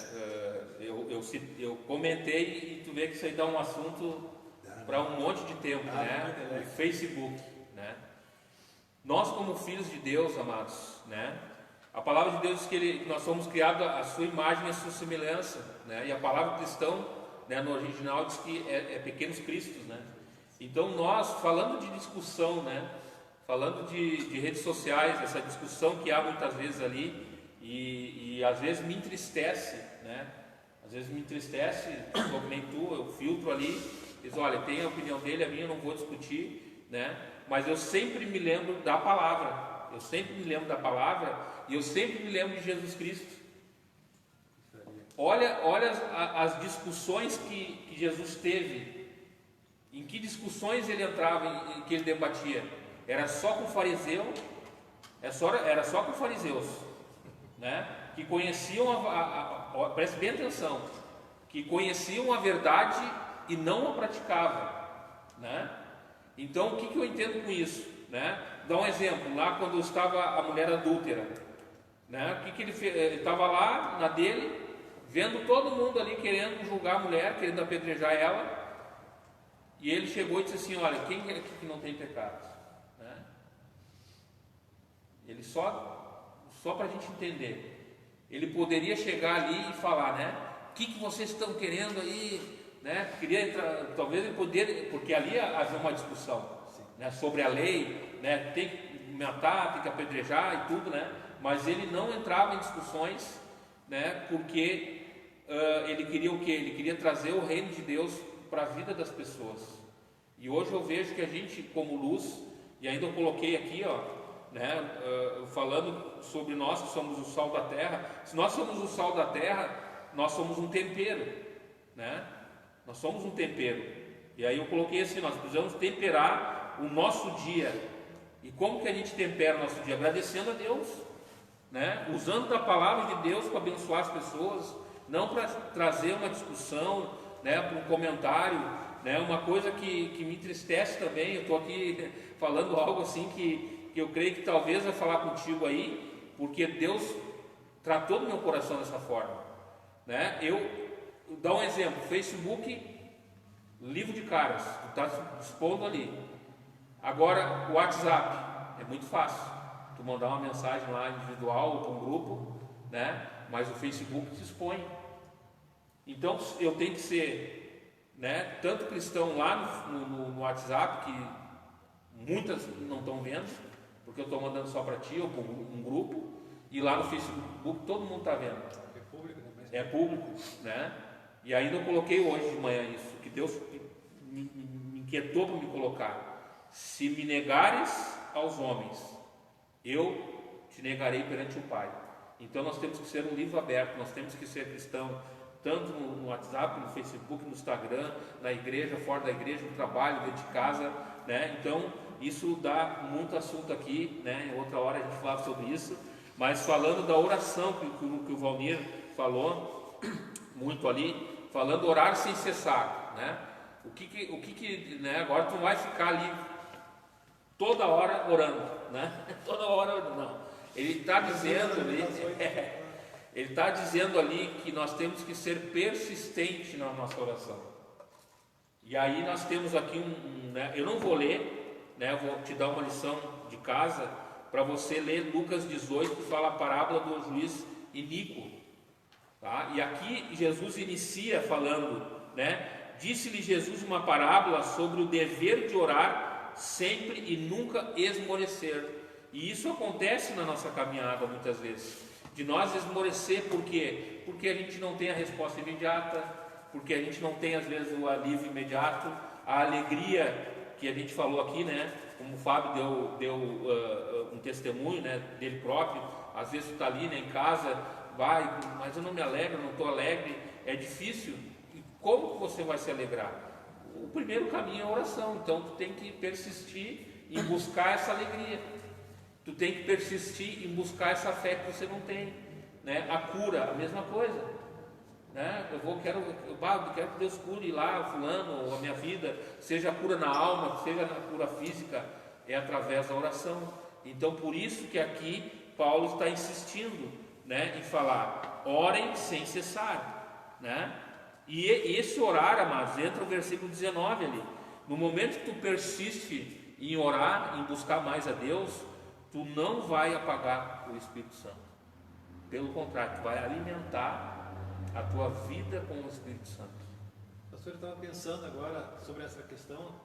Eu comentei e tu vê que isso aí dá um assunto para um monte de tempo, né? O Facebook, né? Nós como filhos de Deus, amados, né? A palavra de Deus diz que nós somos criados à sua imagem e à sua semelhança, né? E a palavra cristão, né, no original diz que é pequenos cristos, né? Então nós, falando de discussão, né? Falando de redes sociais, essa discussão que há muitas vezes ali, e às vezes me entristece, né? Às vezes me entristece, como nem tu, eu filtro ali, diz, olha, tem a opinião dele, a minha eu não vou discutir, né? Mas eu sempre me lembro da palavra, e eu sempre me lembro de Jesus Cristo. Olha as discussões que Jesus teve Em que discussões ele entrava, em que ele debatia? Era só com fariseu, era só com fariseus, né? Que conheciam, preste bem atenção, que conheciam a verdade e não a praticavam, né? Então, o que eu entendo com isso, né? Dá um exemplo, lá quando estava a mulher adúltera, né? O que ele fez? Ele estava lá na dele, vendo todo mundo ali querendo julgar a mulher, querendo apedrejar ela, e ele chegou e disse assim: olha, quem é aqui que não tem pecado? Né? Ele só para a gente entender, ele poderia chegar ali e falar, né? O que vocês estão querendo aí? Né? Queria entrar, talvez ele poderia, porque ali havia uma discussão, né? Sobre a lei, né? Tem que matar, tem que apedrejar e tudo, né? Mas ele não entrava em discussões, né? Porque ele queria o quê? Ele queria trazer o reino de Deus para a vida das pessoas. E hoje eu vejo que a gente, como luz, e ainda eu coloquei aqui, ó, né? Falando sobre nós que somos o sal da terra. Se nós somos o sal da terra, nós somos um tempero, né? Nós somos um tempero. E aí eu coloquei assim: nós precisamos temperar o nosso dia. E como que a gente tempera o nosso dia? Agradecendo a Deus, né? Usando da palavra de Deus para abençoar as pessoas, não para trazer uma discussão, né? Para um comentário, né? Uma coisa que me entristece também. Eu estou aqui falando algo assim que eu creio que talvez vai falar contigo aí, porque Deus tratou do meu coração dessa forma, né? Eu dar um exemplo: Facebook, livro de caras, tu está expondo ali. Agora o WhatsApp é muito fácil, tu mandar uma mensagem lá individual ou para um grupo, né? Mas o Facebook se expõe. Então eu tenho que ser, né, tanto cristão lá no WhatsApp, que muitas não estão vendo, porque eu estou mandando só para ti ou para um grupo, e lá no Facebook todo mundo está vendo. É público, né? É público, né? E ainda eu coloquei hoje de manhã isso, que Deus me inquietou para me colocar: se me negares aos homens, eu te negarei perante o Pai. Então nós temos que ser um livro aberto, nós temos que ser cristão, tanto no WhatsApp, no Facebook, no Instagram, na igreja, fora da igreja, no trabalho, dentro de casa, né? Então isso dá muito assunto aqui, né? Em outra hora a gente fala sobre isso, mas falando da oração que o Valmir falou muito ali, falando orar sem cessar, né? O que né? Agora tu não vai ficar ali toda hora orando, né? Toda hora orando, não. Ele está dizendo ali, ele está dizendo ali que nós temos que ser persistentes na nossa oração. E aí nós temos aqui né? Eu não vou ler, né? Eu vou te dar uma lição de casa para você ler Lucas 18, que fala a parábola do juiz iníquo. Tá? E aqui Jesus inicia falando, né? Disse-lhe Jesus uma parábola sobre o dever de orar sempre e nunca esmorecer. E isso acontece na nossa caminhada muitas vezes, de nós esmorecer. Por quê? Porque a gente não tem a resposta imediata, porque a gente não tem às vezes o alívio imediato, a alegria que a gente falou aqui, né? Como o Fábio deu um testemunho, né, dele próprio. Às vezes tu está ali, né, em casa, vai, mas eu não me alegro, não estou alegre, é difícil. E como que você vai se alegrar? O primeiro caminho é a oração. Então tu tem que persistir em buscar essa alegria, tu tem que persistir em buscar essa fé que você não tem, né? A cura, a mesma coisa, né? Eu quero que Deus cure lá fulano, ou a minha vida, seja a cura na alma, seja a cura física, é através da oração. Então por isso que aqui Paulo está insistindo, né, em falar: orem sem cessar, né? E esse orar, amados, entra o versículo 19 ali. No momento que tu persiste em orar, em buscar mais a Deus, tu não vai apagar o Espírito Santo. Pelo contrário, tu vai alimentar a tua vida com o Espírito Santo. Pastor, eu estava pensando agora sobre essa questão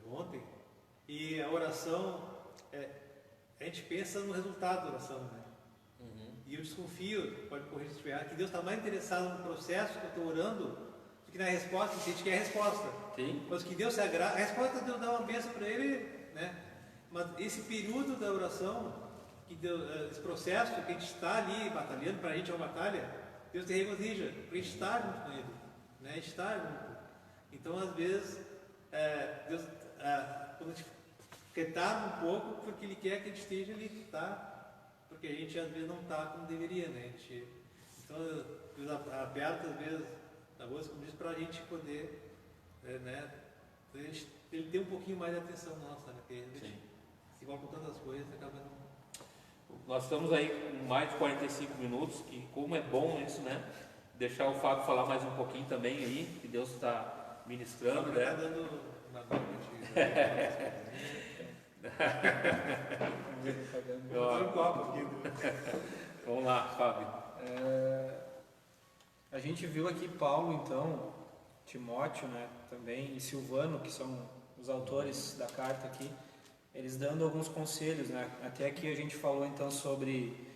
ontem, e a oração, a gente pensa no resultado da oração, né? E eu desconfio, pode correr se estiver, que Deus está mais interessado no processo que eu estou orando do que na resposta. A gente quer a resposta. Sim. Mas que Deus se agrada, a resposta Deus dá uma bênção para ele, né? Mas esse período da oração, esse processo que a gente está ali batalhando, para a gente é uma batalha, Deus te regozija, para a gente estar junto com Ele, né? A gente está junto. Então, às vezes, Deus, quando a gente quieta um pouco, porque Ele quer que a gente esteja ali, tá? Porque a gente às vezes não está como deveria, né? Então Deus aperta às vezes a voz, como diz, para a gente poder, né? Ele tem um pouquinho mais de atenção nossa, né? Porque a gente se envolve com tantas coisas, acaba não. Nós estamos aí com mais de 45 minutos, que como é bom isso, né? Deixar o Fábio falar mais um pouquinho também aí, que Deus está ministrando, né? Está dando uma boa noite. Um copo aqui. Vamos lá, Fábio. A gente viu aqui Paulo, então, Timóteo, né, também, e Silvano, que são os autores da carta aqui, eles dando alguns conselhos, né? Até aqui a gente falou então sobre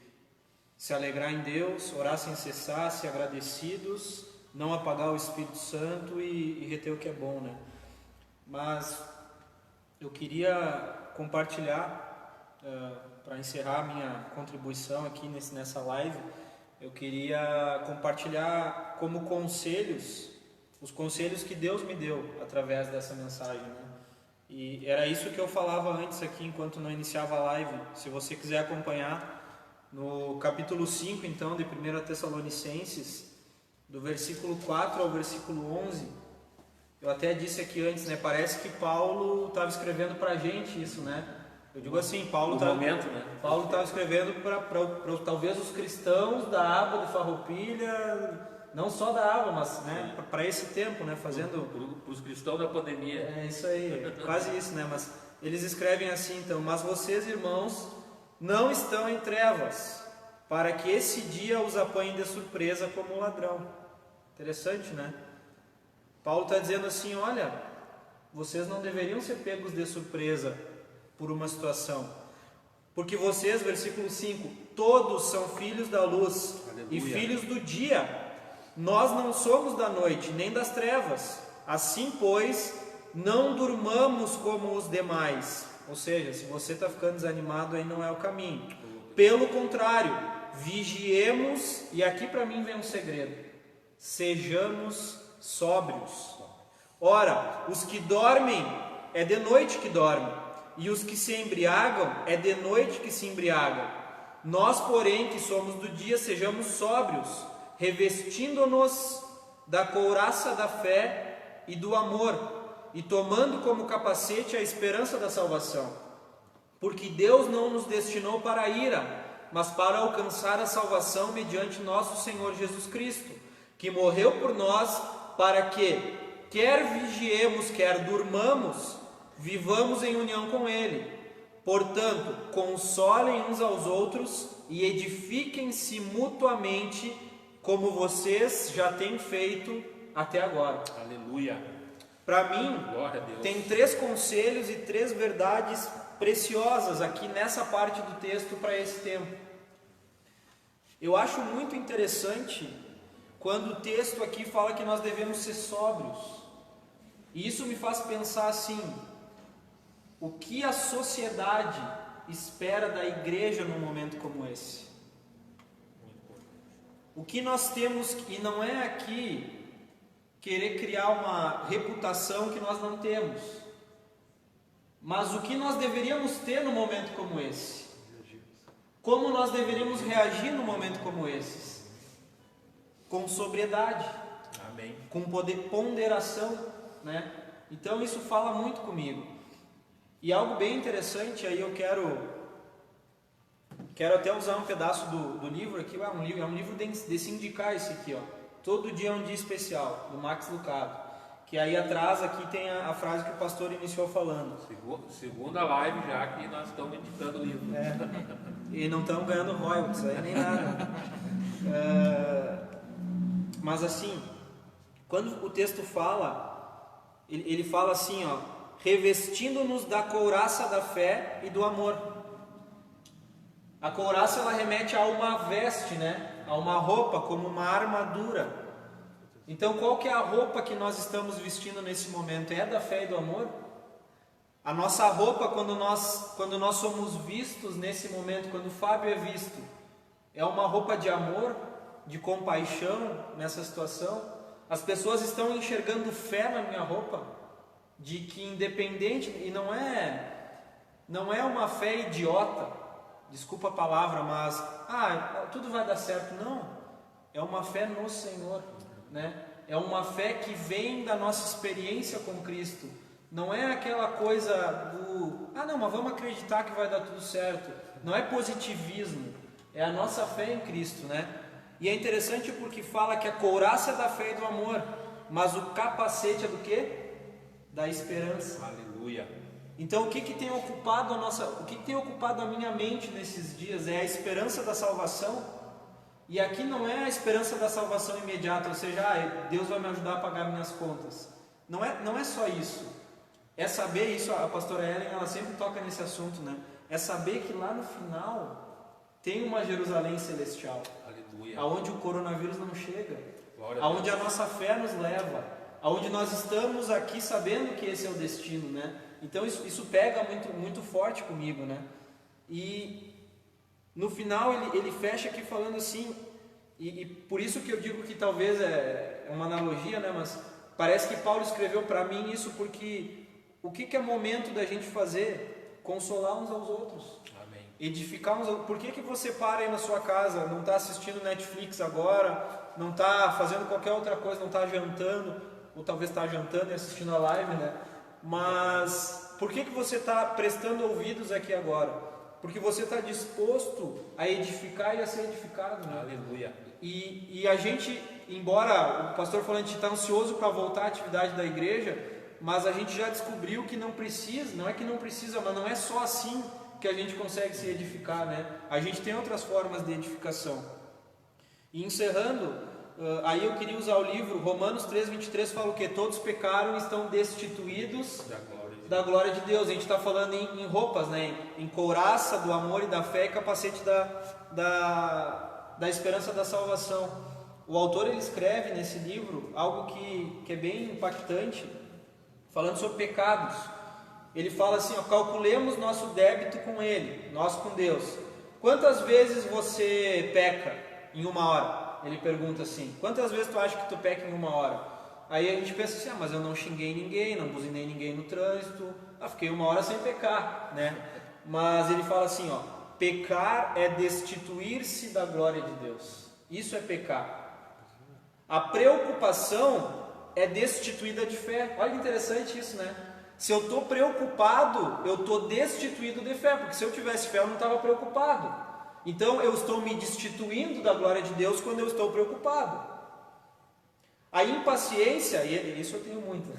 se alegrar em Deus, orar sem cessar, ser agradecidos, não apagar o Espírito Santo e reter o que é bom, né? Mas eu queria compartilhar, para encerrar a minha contribuição aqui nessa live, eu queria compartilhar como conselhos, os conselhos que Deus me deu através dessa mensagem, né? E era isso que eu falava antes aqui, enquanto não iniciava a live. Se você quiser acompanhar, no capítulo 5, então, de 1 Tessalonicenses, do versículo 4 ao versículo 11, eu até disse aqui antes, né? Parece que Paulo estava escrevendo para a gente isso, né? Eu digo assim, Paulo estava escrevendo para talvez os cristãos da Aba de Farroupilha, não só da Aba, mas, né, para esse tempo, né, fazendo... Para os cristãos da pandemia. É isso aí, quase isso, né? Mas eles escrevem assim, então: mas vocês, irmãos, não estão em trevas, para que esse dia os apanhe de surpresa como ladrão. Interessante, né? Paulo está dizendo assim: olha, vocês não deveriam ser pegos de surpresa por uma situação, porque vocês, versículo 5, todos são filhos da luz. Aleluia. E filhos do dia. Nós não somos da noite, nem das trevas. Assim, pois, não durmamos como os demais. Ou seja, se você está ficando desanimado, aí não é o caminho. Pelo contrário, vigiemos, e aqui para mim vem um segredo: sejamos sóbrios. Ora, os que dormem, é de noite que dormem, e os que se embriagam, é de noite que se embriagam. Nós, porém, que somos do dia, sejamos sóbrios, revestindo-nos da couraça da fé e do amor, e tomando como capacete a esperança da salvação. Porque Deus não nos destinou para a ira, mas para alcançar a salvação mediante nosso Senhor Jesus Cristo, que morreu por nós, para que, quer vigiemos, quer durmamos, vivamos em união com Ele. Portanto, consolem uns aos outros e edifiquem-se mutuamente, como vocês já têm feito até agora. Aleluia. Para mim, glória a Deus, tem 3 conselhos e 3 verdades preciosas aqui nessa parte do texto para esse tempo. Eu acho muito interessante quando o texto aqui fala que nós devemos ser sóbrios. E isso me faz pensar assim: o que a sociedade espera da igreja num momento como esse? O que nós temos, e não é aqui querer criar uma reputação que nós não temos, mas o que nós deveríamos ter num momento como esse? Como nós deveríamos reagir num momento como esse? Com sobriedade. Amém. Com ponderação, né? Então isso fala muito comigo. E algo bem interessante, aí eu quero até usar um pedaço do livro aqui. É um livro de sindicar esse aqui, ó. Todo dia é um dia especial, do Max Lucado. Que aí atrás aqui tem a frase que o pastor iniciou falando. Segunda live já que nós estamos editando o livro. E não estamos ganhando royalties aí nem nada. Mas assim, quando o texto fala, ele fala assim, ó: revestindo-nos da couraça da fé e do amor. A couraça, ela remete a uma veste, né? A uma roupa, como uma armadura. Então, qual que é a roupa que nós estamos vestindo nesse momento? É da fé e do amor? A nossa roupa, quando nós somos vistos nesse momento, quando o Fábio é visto, é uma roupa de amor, de compaixão nessa situação? As pessoas estão enxergando fé na minha roupa? de que independente, e não é uma fé idiota, desculpa a palavra, mas tudo vai dar certo, não. É uma fé no Senhor, né? É uma fé que vem da nossa experiência com Cristo. Não é aquela coisa do não, mas vamos acreditar que vai dar tudo certo. Não é positivismo, é a nossa fé em Cristo, né? E é interessante porque fala que a couraça é da fé e do amor, mas o capacete é do quê? Da esperança. Aleluia. Então o que tem ocupado a minha mente nesses dias é a esperança da salvação. E aqui não é a esperança da salvação imediata, ou seja, Deus vai me ajudar a pagar minhas contas. Não é só isso. É saber isso, a pastora Ellen, ela sempre toca nesse assunto, né? É saber que lá no final tem uma Jerusalém celestial. Aleluia. Aonde o coronavírus não chega. Glória Aonde a a nossa fé nos leva. Aonde nós estamos aqui sabendo que esse é o destino, né? Então isso pega muito, muito forte comigo, né? E no final ele fecha aqui falando assim, e por isso que eu digo que talvez é uma analogia, né? Mas parece que Paulo escreveu para mim isso porque o que é momento da gente fazer? Consolar uns aos outros. Amém. Edificar uns aos outros. Por que você para aí na sua casa, não está assistindo Netflix agora, não está fazendo qualquer outra coisa, não está jantando, ou talvez está jantando e assistindo a live, né? Mas por que você está prestando ouvidos aqui agora? Porque você está disposto a edificar e a ser edificado, né? Aleluia. E a gente, embora o pastor falando, a gente está ansioso para voltar à atividade da igreja, mas a gente já descobriu que não precisa, não é que não precisa, mas não é só assim que a gente consegue se edificar, né? A gente tem outras formas de edificação. E encerrando, aí eu queria usar o livro Romanos 3:23, fala o que? Todos pecaram e estão destituídos da glória de Deus. A gente está falando em roupas, né? Em couraça do amor e da fé e capacete da esperança da salvação. O autor ele escreve nesse livro algo que é bem impactante, falando sobre pecados. Ele fala assim, calculemos nosso débito com Ele, nós com Deus. Quantas vezes você peca em uma hora? Ele pergunta assim, quantas vezes tu acha que tu peca em uma hora? Aí a gente pensa assim, mas eu não xinguei ninguém, não buzinei ninguém no trânsito, fiquei uma hora sem pecar, né? Mas ele fala assim, pecar é destituir-se da glória de Deus. Isso é pecar. A preocupação é destituída de fé. Olha que interessante isso, né? Se eu estou preocupado, eu estou destituído de fé, porque se eu tivesse fé eu não estava preocupado. Então eu estou me destituindo da glória de Deus quando eu estou preocupado. A impaciência, e isso eu tenho muito,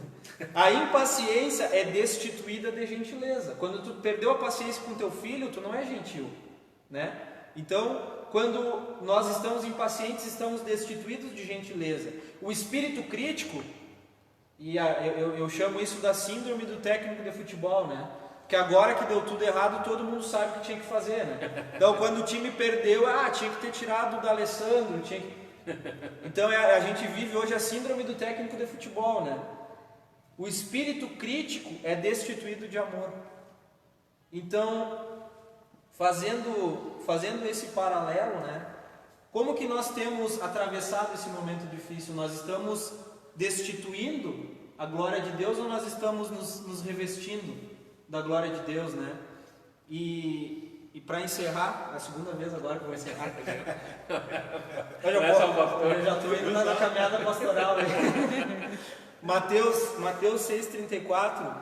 a impaciência é destituída de gentileza. Quando tu perdeu a paciência com teu filho, tu não é gentil, né? Então, quando nós estamos impacientes, estamos destituídos de gentileza. O espírito crítico, e eu chamo isso da síndrome do técnico de futebol, né? Porque agora que deu tudo errado, todo mundo sabe o que tinha que fazer, né? Então, quando o time perdeu, tinha que ter tirado o D'Alessandro, tinha que... Então, a gente vive hoje a síndrome do técnico de futebol, né? O espírito crítico é destituído de amor. Então, fazendo esse paralelo, né? Como que nós temos atravessado esse momento difícil? Nós estamos destituindo a glória de Deus ou nós estamos nos revestindo da glória de Deus, né? E para encerrar, é a segunda vez agora que eu vou encerrar. Eu já estou indo na caminhada pastoral. Né? Mateus 6,34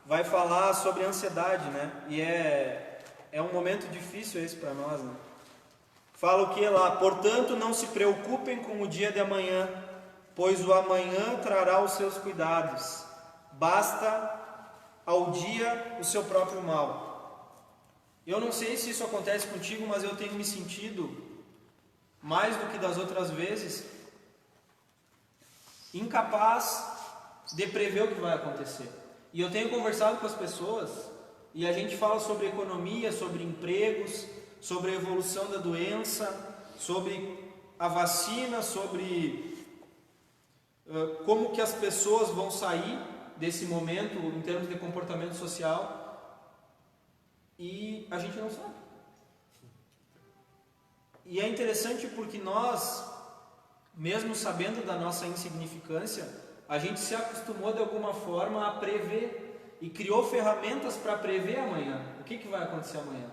vai falar sobre ansiedade, né? E é um momento difícil esse para nós, né? Fala o que lá? Portanto, não se preocupem com o dia de amanhã, pois o amanhã trará os seus cuidados. Basta ao dia o seu próprio mal. Eu não sei se isso acontece contigo, mas eu tenho me sentido, mais do que das outras vezes, incapaz de prever o que vai acontecer. E eu tenho conversado com as pessoas, e a gente fala sobre economia, sobre empregos, sobre a evolução da doença, sobre a vacina, sobre como que as pessoas vão sair desse momento em termos de comportamento social, e a gente não sabe. E é interessante porque nós, mesmo sabendo da nossa insignificância, a gente se acostumou de alguma forma a prever e criou ferramentas para prever amanhã. O que vai acontecer amanhã?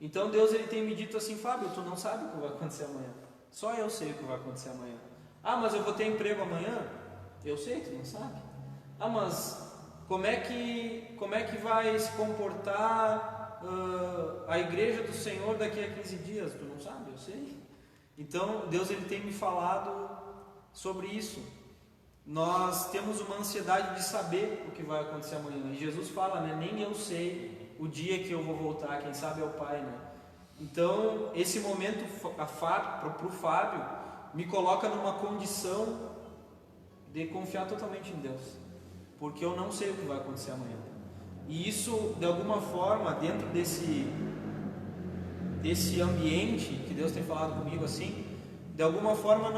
Então Deus ele tem me dito assim: Fábio, tu não sabe o que vai acontecer amanhã. Só eu sei o que vai acontecer amanhã. Ah, mas eu vou ter emprego amanhã? Eu sei, tu não sabe. Ah, mas como é que vai se comportar a igreja do Senhor daqui a 15 dias? Tu não sabe, eu sei. Então Deus ele tem me falado sobre isso. Nós temos uma ansiedade de saber o que vai acontecer amanhã. E Jesus fala, né? Nem eu sei o dia que eu vou voltar, quem sabe é o Pai, né? Então, esse momento para o Fábio me coloca numa condição de confiar totalmente em Deus, porque eu não sei o que vai acontecer amanhã. E isso, de alguma forma, dentro desse ambiente que Deus tem falado comigo assim, de alguma forma,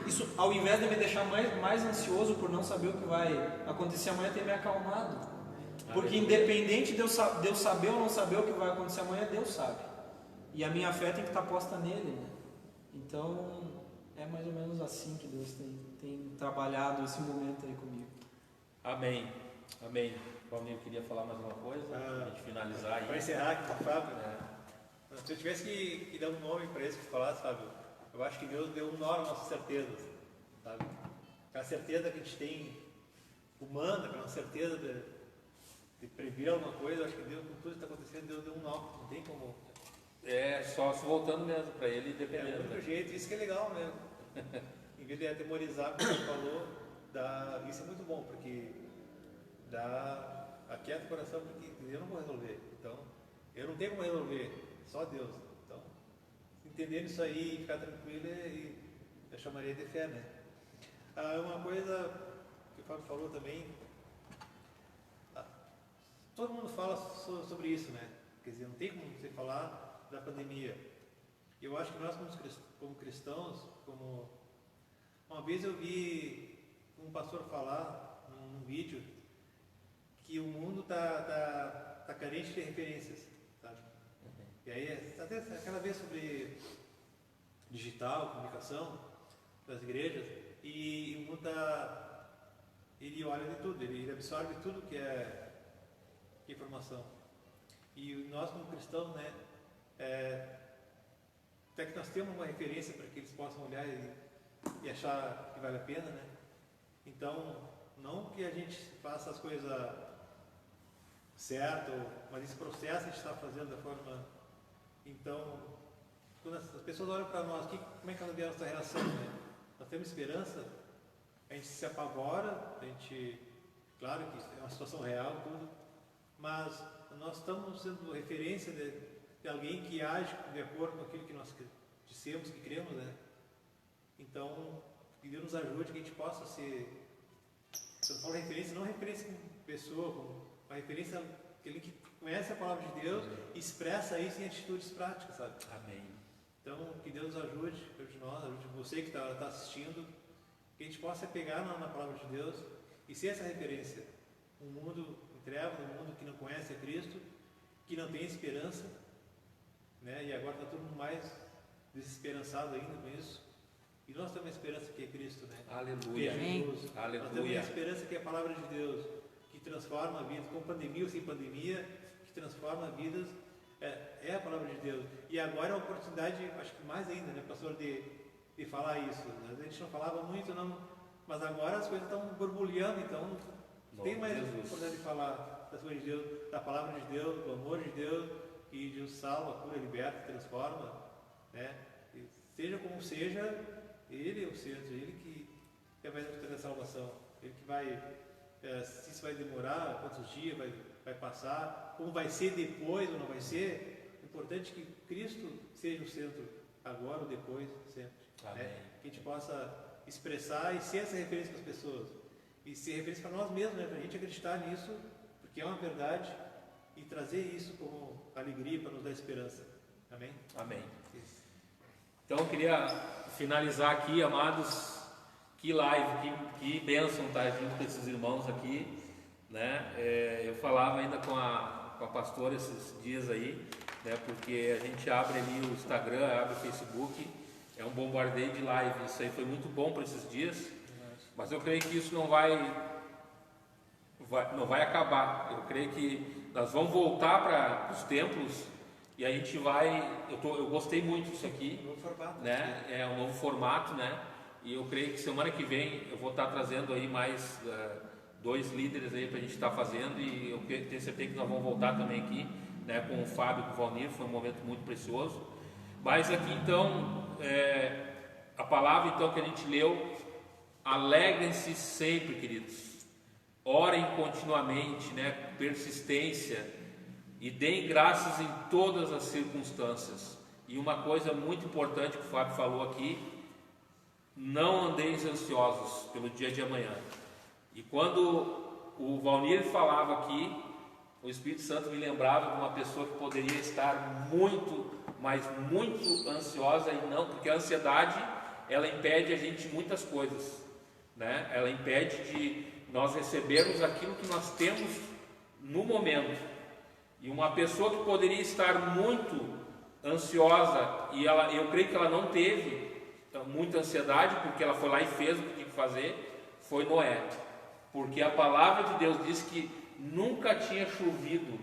isso, ao invés de me deixar mais ansioso por não saber o que vai acontecer amanhã, tem me acalmado. Porque independente de eu saber ou não saber o que vai acontecer amanhã, Deus sabe. E a minha fé tem que estar posta nele, né? Então, é mais ou menos assim que Deus tem trabalhado esse momento aí comigo. Amém. Amém. O Valmir queria falar mais uma coisa, para a gente finalizar aí. Para encerrar aqui com o Fábio, se eu tivesse que dar um nome para isso que tu falasse, Fábio, eu acho que Deus deu um nó às nossas certezas, sabe? Aquela certeza que a gente tem humana, aquela certeza de prever alguma coisa, eu acho que Deus, com tudo que está acontecendo, Deus deu um nó, não tem como. Só se voltando mesmo para ele, É dependendo. o único jeito, isso que é legal mesmo. Em vez de atemorizar, como você falou, isso é muito bom, porque aquieta o coração, porque eu não vou resolver. Então, eu não tenho como resolver, só Deus. Então, entendendo isso aí e ficar tranquilo, eu chamaria de fé, né? Uma coisa que o Fábio falou também, todo mundo fala sobre isso, né? Quer dizer, não tem como você falar da pandemia. Eu acho que nós, como cristãos, uma vez eu vi um pastor falar num vídeo que o mundo tá carente de referências, sabe? E aí, até aquela vez sobre digital, comunicação das igrejas, e o mundo ele olha de tudo, ele absorve tudo que é informação. E nós, como cristãos, né, até que nós temos uma referência para que eles possam olhar e achar que vale a pena, né? Então, não que a gente faça as coisas certas, mas esse processo a gente está fazendo da forma. Então, quando as pessoas olham para nós, como é que elas veem a nossa reação, né? Nós temos esperança, a gente se apavora, claro que é uma situação real, tudo, mas nós estamos sendo referência de alguém que age de acordo com aquilo que nós dissemos, que cremos, né? Então, que Deus nos ajude, que a gente possa ser, se eu falo referência, não referência como pessoa, como uma referência aquele que conhece a palavra de Deus e expressa isso em atitudes práticas, sabe? Amém. Então, que Deus nos ajude nós, ajude você que está assistindo, que a gente possa pegar na palavra de Deus e ser essa referência. Um mundo em trevas, um mundo que não conhece a Cristo, que não tem esperança, né? E agora está todo mundo mais desesperançado ainda com isso. E nós temos a esperança que é Cristo, né? Aleluia. Que é Jesus. Aleluia. Nós temos a esperança que é a palavra de Deus, que transforma a vida, com pandemia ou sem pandemia, que transforma vidas. É a palavra de Deus. E agora é a oportunidade, acho que mais ainda, né, pastor, de falar isso. A gente não falava muito, não, mas agora as coisas estão borbulhando, então não tem mais oportunidade de falar das coisas de Deus, da palavra de Deus, do amor de Deus, que Deus salva, cura, liberta, transforma, né? E seja como seja, Ele é o centro, Ele que vai trazer a salvação, Ele que vai, se isso vai demorar, quantos dias vai passar, como vai ser depois ou não vai ser, é importante que Cristo seja o centro agora ou depois, sempre. Né? Que a gente possa expressar e ser essa referência para as pessoas. E ser referência para nós mesmos, né? Para a gente acreditar nisso, porque é uma verdade, e trazer isso como alegria para nos dar esperança. Amém? Amém. Então eu queria finalizar aqui, amados, que live, que bênção estar junto com esses irmãos aqui, né? Eu falava ainda com a pastora esses dias aí, né? Porque a gente abre ali o Instagram, abre o Facebook, é um bombardeio de live. Isso aí foi muito bom para esses dias, Mas eu creio que isso não vai acabar. Eu creio que nós vamos voltar para os templos e a gente vai. Eu gostei muito disso aqui, né? É um novo formato, né? E eu creio que semana que vem eu vou estar trazendo aí mais 2 líderes aí para a gente estar fazendo, e eu tenho certeza que nós vamos voltar também aqui, né? Com o Fábio e com o Valnir. Foi um momento muito precioso. Mas aqui então a palavra então que a gente leu: alegrem-se sempre, queridos. Orem continuamente, né? Persistência, e deem graças em todas as circunstâncias. E uma coisa muito importante que o Fábio falou aqui: não andeis ansiosos pelo dia de amanhã. E quando o Valnir falava aqui, o Espírito Santo me lembrava de uma pessoa que poderia estar muito, mas muito ansiosa, e não, porque a ansiedade, ela impede a gente de muitas coisas, né? Ela impede de nós recebermos aquilo que nós temos no momento. E uma pessoa que poderia estar muito ansiosa, e eu creio que ela não teve muita ansiedade, porque ela foi lá e fez o que tinha que fazer, foi Noé. Porque a palavra de Deus diz que nunca tinha chovido.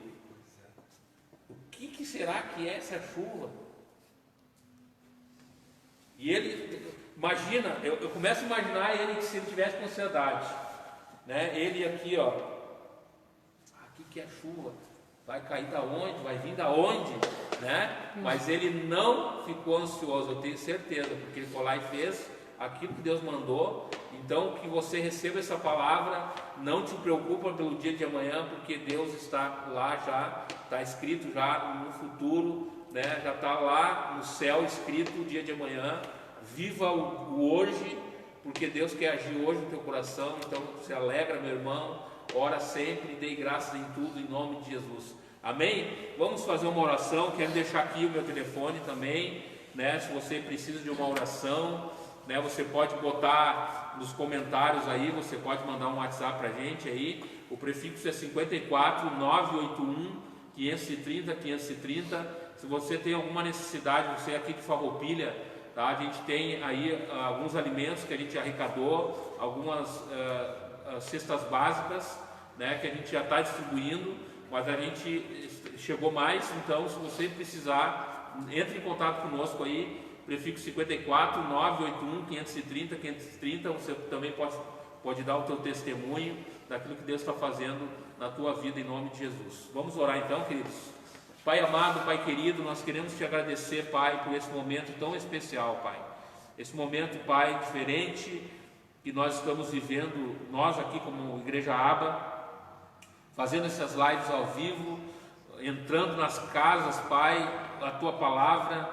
O que será que é essa chuva? E ele, imagina, eu começo a imaginar ele, que se ele tivesse com ansiedade, né? Ele aqui, ó, o que é chuva? Vai cair da onde? Vai vir da onde? Né? Mas ele não ficou ansioso, eu tenho certeza, porque ele foi lá e fez aquilo que Deus mandou. Então, que você receba essa palavra, não te preocupa pelo dia de amanhã, porque Deus está lá já, está escrito já no futuro, né? Já está lá no céu escrito o dia de amanhã. Viva o hoje, porque Deus quer agir hoje no teu coração. Então, se alegra, meu irmão, ora sempre e dê graças em tudo, em nome de Jesus. Amém? Vamos fazer uma oração. Quero deixar aqui o meu telefone também, né? Se você precisa de uma oração, né? Você pode botar nos comentários aí, você pode mandar um WhatsApp pra gente aí. O prefixo é 54 981 530 530. Se você tem alguma necessidade, você é aqui de Farroupilha, tá? A gente tem aí alguns alimentos que a gente arrecadou, algumas cestas básicas, né? Que a gente já está distribuindo. Mas a gente chegou mais, então se você precisar, entre em contato conosco aí, prefixo 54 981 530 530. Você também pode dar o teu testemunho daquilo que Deus está fazendo na tua vida, em nome de Jesus. Vamos orar então, queridos. Pai amado, Pai querido, nós queremos te agradecer, Pai, por esse momento tão especial, Pai. Esse momento, Pai, diferente que nós estamos vivendo, nós aqui como Igreja Aba, fazendo essas lives ao vivo, entrando nas casas, Pai, a Tua Palavra,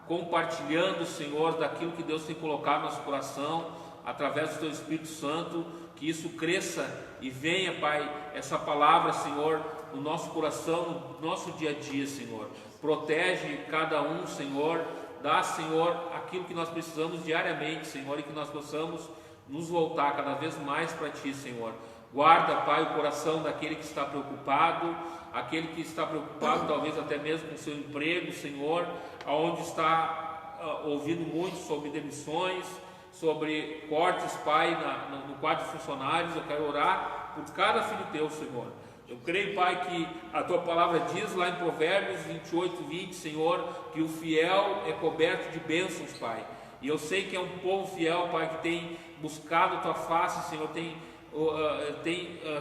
compartilhando, Senhor, daquilo que Deus tem colocado no nosso coração, através do Teu Espírito Santo, que isso cresça e venha, Pai, essa palavra, Senhor, no nosso coração, no nosso dia a dia, Senhor. Protege cada um, Senhor, dá, Senhor, aquilo que nós precisamos diariamente, Senhor, e que nós possamos nos voltar cada vez mais para Ti, Senhor. Guarda, Pai, o coração daquele que está preocupado, aquele que está preocupado talvez até mesmo com o seu emprego, Senhor, aonde está ouvindo muito sobre demissões, sobre cortes, Pai, no quadro de funcionários. Eu quero orar por cada filho Teu, Senhor. Eu creio, Pai, que a Tua palavra diz lá em Provérbios 28, 20, Senhor, que o fiel é coberto de bênçãos, Pai. E eu sei que é um povo fiel, Pai, que tem buscado a Tua face, Senhor, tem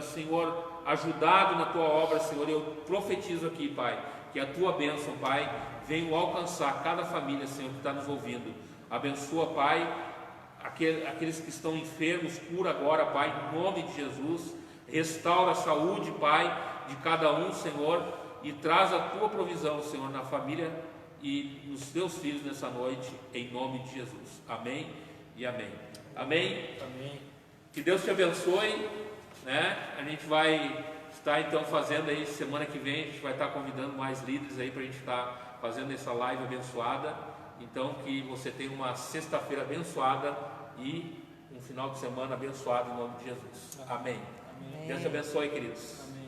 Senhor, ajudado na Tua obra, Senhor. Eu profetizo aqui, Pai, que a Tua bênção, Pai, venha alcançar cada família, Senhor, que está nos ouvindo. Abençoa, Pai, aqueles que estão enfermos, cura agora, Pai, em nome de Jesus. Restaura a saúde, Pai, de cada um, Senhor, e traz a Tua provisão, Senhor, na família e nos Teus filhos nessa noite, em nome de Jesus. Amém e amém. Amém? Amém. Que Deus te abençoe, né? A gente vai estar então fazendo aí, semana que vem, a gente vai estar convidando mais líderes aí para a gente estar fazendo essa live abençoada. Então, que você tenha uma sexta-feira abençoada e um final de semana abençoado em nome de Jesus. Amém. Amém. Deus te abençoe, queridos. Amém.